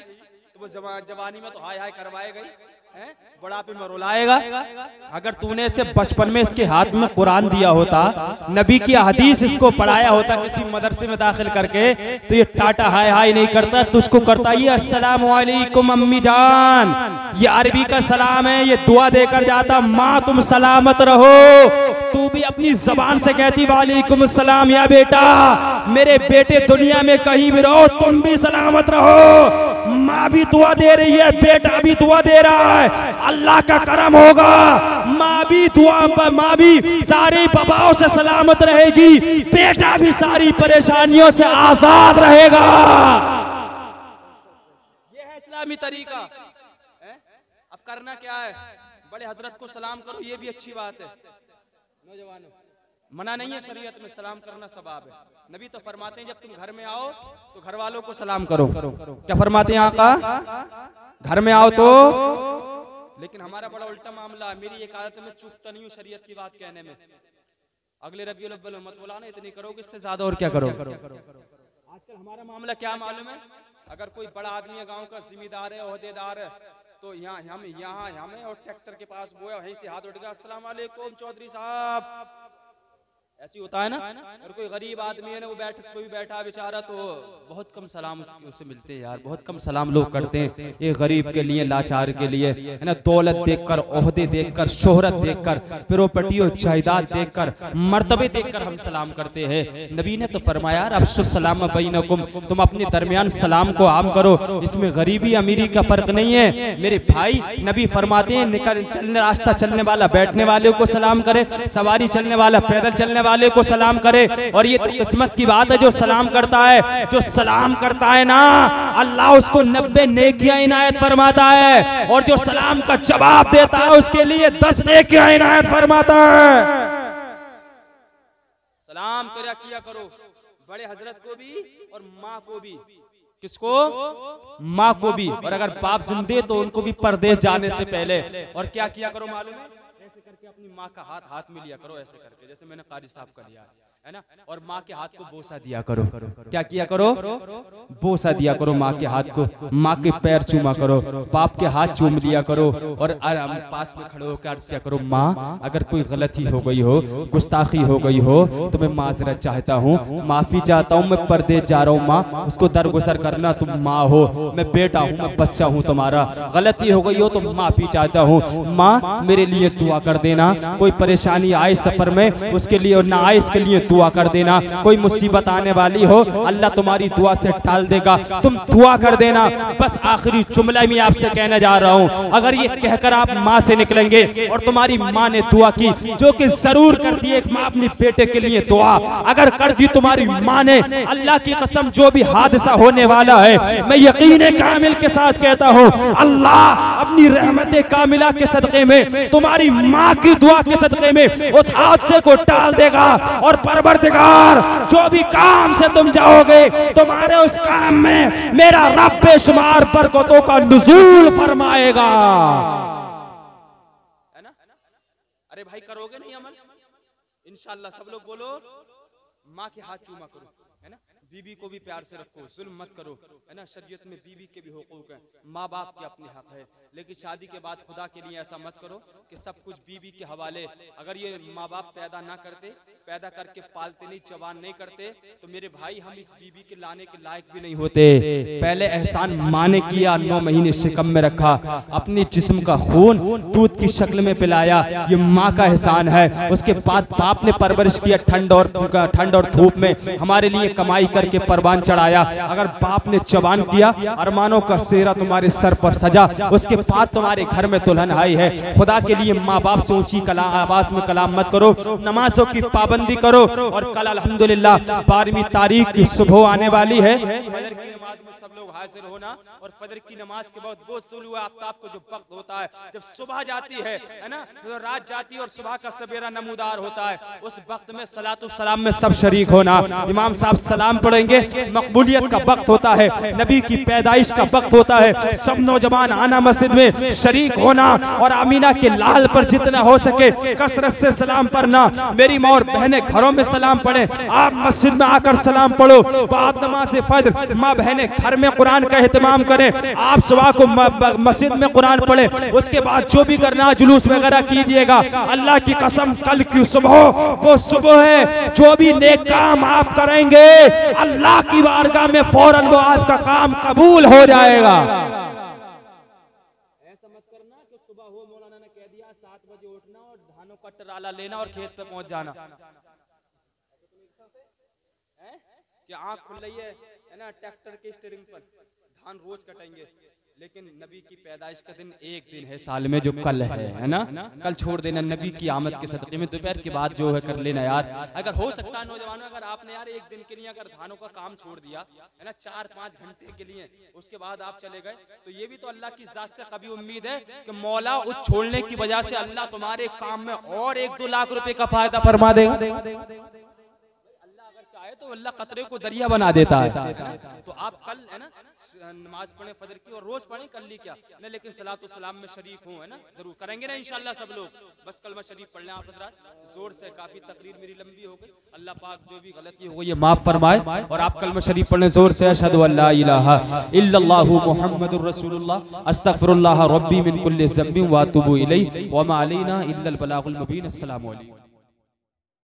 तो वो जवानी में तो हाय हाय करवाए गई, बुढ़ापे में रुलाएगा। अगर तूने इसे बचपन में इसके हाथ में कुरान दिया होता, नबी की हदीस इसको पढ़ाया होता किसी मदरसे में दाखिल करके, तो ये टाटा हाय हाय नहीं करता, तो उसको करता ये अस्सलाम वालेकुम अम्मी जान, ये अरबी का सलाम है, ये दुआ देकर जाता माँ तुम सलामत रहो। तू भी अपनी जबान से कहती वालेकुम सलाम या बेटा, मेरे बेटे दुनिया में कहीं भी रहो तुम भी सलामत रहो। माँ भी दुआ दे रही है, बेटा भी दुआ दे रहा है, अल्लाह का करम होगा। माँ भी दुआ, माँ भी सारी बबाओं से सलामत रहेगी, बेटा भी सारी परेशानियों से आजाद रहेगा। ये है इस्लामी तरीका। अब करना क्या है? बड़े हजरत को सलाम करो, ये भी अच्छी बात है। नौजवानों, मना नहीं है शरीयत में, सलाम करना सवाब है। नबी तो फरमाते हैं जब तुम घर में आओ तो घर वालों को सलाम करो। क्या फरमाते हैं आका? घर में आओ तो। लेकिन हमारा बड़ा उल्टा मामला है, मेरी एक आदत में चूकता नहीं हूँ शरीयत की बात कहने में। अगले रबीउल अव्वल में मत बुलाना, इतनी करोगे इससे ज्यादा और क्या करो। आजकल हमारा मामला क्या मालूम है? अगर कोई बड़ा आदमी है, गाँव का जिम्मेदार है, ओहदेदार है, तो यहाँ हमें और ट्रैक्टर के पास वो है, वहीं से हाथ उठ गया अस्सलाम वालेकुम चौधरी साहब, ऐसी होता है ना। और कोई गरीब आदमी है ना, वो कोई बैठा बेचारा, तो बहुत कम सलाम उससे मिलते हैं यार, बहुत कम सलाम लोग करते हैं। एक गरीब के लिए, लाचार के लिए है ना, दौलत देखकर, ओहदे देखकर, शोहरत देखकर, प्रॉपर्टी और जायदाद देखकर, मर्तबे देखकर हम सलाम करते हैं। नबी ने तो फरमाया अफ्शुस सलाम बैनकुम, तुम अपने दरमियान सलाम को आम करो, इसमें गरीबी अमीरी का फर्क नहीं है मेरे भाई। नबी फरमाते हैं रास्ता चलने वाला बैठने वाले को सलाम करे, सवारी चलने वाला पैदल चलने वाले को सलाम करे। और ये तो किस्मत की बात है जो सलाम करता है, जो सलाम करता है ना, अल्लाह उसको 90 नेकियां इनायत फरमाता है, और जो सलाम का जवाब देता है उसके लिए 10 नेकियां इनायत फरमाता है। सलाम किया करो बड़े हजरत को भी और माँ को भी। किसको? माँ को भी। और अगर बाप जिंदे तो उनको भी परदेश जाने से पहले। और क्या किया करो मालूम है? ऐसे करके अपनी माँ का हाथ में लिया करो, ऐसे करके, जैसे मैंने कारी साहब का लिया है ना, और माँ के हाथ को बोसा दिया करो। क्या किया करो? बोसा दिया करो माँ के हाथ को, माँ के पैर चूमा करो, बाप के हाथ चूम लिया करो, और पास में खड़े होकर अर्ज किया करो माँ अगर कोई गलती हो गई हो, गुस्ताखी हो गई हो तो मैं माजरत चाहता हूँ, माफी चाहता हूँ, मैं परदेश जा रहा हूँ माँ, उसको दरगुजर करना, तुम माँ हो, मैं बेटा हूँ, मैं बच्चा हूँ तुम्हारा, गलती हो गई हो तो माफी चाहता हूँ माँ, मेरे लिए दुआ कर देना, कोई परेशानी आए सफर में उसके लिए और ना आए इसके लिए दुआ कर देना। कोई मुसीबत आने वाली हो अल्लाह तुम्हारी दुआ से टाल देगा, तुम दुआ कर देना। बस आखिरी जुमला मैं आपसे कहने जा रहा हूँ, अगर ये कहकर आप माँ से निकलेंगे और तुम्हारी माँ ने दुआ की, जो कि जरूर करती है एक माँ अपनी बेटे के लिए दुआ अगर कर दी तुम्हारी माँ ने, अल्लाह की कसम जो भी हादसा होने वाला है मैं यकीन कामिल के साथ कहता हूँ, अल्लाह अपनी रहमत कामिला के सदक़े में तुम्हारी माँ की दुआ के सदक़े में उस हादसे को टाल देगा। और परवरदिगार जो भी काम से तुम जाओगे तुम्हारे उस काम में मेरा रब बेशुमार बरकतों का नुज़ूल फरमाएगा, है ना? अरे भाई करोगे नहीं अमल इंशाअल्लाह? सब लोग बोलो माँ के हाथ चूमा करो, है ना? बीबी को भी प्यार से रखो, जुल्म मत करो, है ना? शरीयत में बीबी के भी हुकूक हैं, माँ बाप के अपने हक है, लेकिन शादी के बाद खुदा के लिए ऐसा मत करो कि सब कुछ बीबी के हवाले। अगर ये माँ बाप पैदा ना करते, पैदा करके पालते नहीं, जवान नहीं करते, तो मेरे भाई हम इस बीबी के लाने के लायक भी नहीं होते। पहले एहसान माँ ने किया, 9 महीने शिकम में रखा, अपनी जिस्म का खून दूध की शक्ल में पिलाया, ये माँ का एहसान है। उसके बाद बाप ने परवरिश किया, ठंड और धूप में हमारे लिए कमाई करके परवान चढ़ाया। अगर बाप ने जवान किया, अरमानों का सेहरा तुम्हारे सर पर सजा, उसके बाद तुम्हारे घर में दुल्हन आई है। खुदा के लिए माँ बाप से ऊंची आवाज में कलाम मत करो, नमाजों की पाबंदी करो। और कल अल्हम्दुलिल्लाह 12वीं तारीख की सुबह आने वाली है, फजर की नमाज में सब लोग हाजिर होना। और फजर की नमाज के बाद बोझ तुलू आफ्ताब को जो वक्त होता है, जब सुबह जाती है ना, तो रात जाती है और सुबह का सवेरा नमूदार होता है, उस वक्त में सलातो सलाम में सब शरीक होना। इमाम साहब सलाम पढ़ेंगे, मकबूलियत का वक्त होता है, नबी की पैदाइश का वक्त होता है, सब नौजवान आना मस्जिद में शरीक होना और आमीना के लाल पर जितना हो सके कसरत से सलाम पढ़ना। मेरी माँ और बहनें घरों में सलाम पढ़े, आप मस्जिद में आकर सलाम पढ़ो। बाद नमाज फजर माँ बहनें घर में कुरान का एहतमाम करें, आप सुबह को मस्जिद में कुरान पढ़े। उसके बाद जो भी करना जुलूस वगैरह कीजिएगा। अल्लाह की कसम कल की सुबह वो सुबह है, जो भी नेक काम आप करेंगे अल्लाह की बारगाह में फौरन वो आपका काम कबूल हो जाएगा। ऐसा मत करना कि सुबह हो मौलाना ने कह दिया 7 बजे उठना और धानों का टराला लेना और खेत पे पहुंच जाना, कि आंख खुल रही है ना, ट्रैक्टर के स्टीयरिंग पर धान रोज कटेंगे। लेकिन नबी की पैदाइश का दिन एक दिन है साल में, जो कल है ना, कल छोड़ देना। नबी की आमद के सदक़े में दोपहर के बाद जो है कर लेना यार। अगर हो सकता है नौजवानों, अगर आपने यार एक दिन के लिए अगर धानों का काम छोड़ दिया है ना, 4-5 घंटे के लिए, उसके बाद आप चले गए, तो ये भी तो अल्लाह की ज़ात से कभी उम्मीद है कि मौला उस छोड़ने की वजह से अल्लाह तुम्हारे काम में और 1-2 लाख रुपए का फायदा फरमा देगा। तो अल्लाह कतरे को दरिया बना देता है। तो आप कल है ना नमाज पढ़े फजर की, और रोज पढ़े कल ही क्या ना, लेकिन सलातो सलाम में शरीक हो, है ना, जरूर करेंगे ना इंशाअल्लाह सब लोग। बस कलमा शरीफ पढ़ लें आप हज़रात जोर से। काफी तकरीर मेरी लंबी हो गई, अल्लाह पाक जो भी गलती हो गई ये माफ फरमाए। और आप कलमा शरीफ पढ़ लें जोर से, अशहदु अल्ला इलाहा इल्लल्लाहु मुहम्मदुर रसूलुल्लाह अस्तगफिरुल्लाह रब्बी मिन कुल्लि ज़ंबिन व अतूबु इलैहि व मा अलैना इल्लल बलागुल मुबीन। अस्सलामु अलैकुम।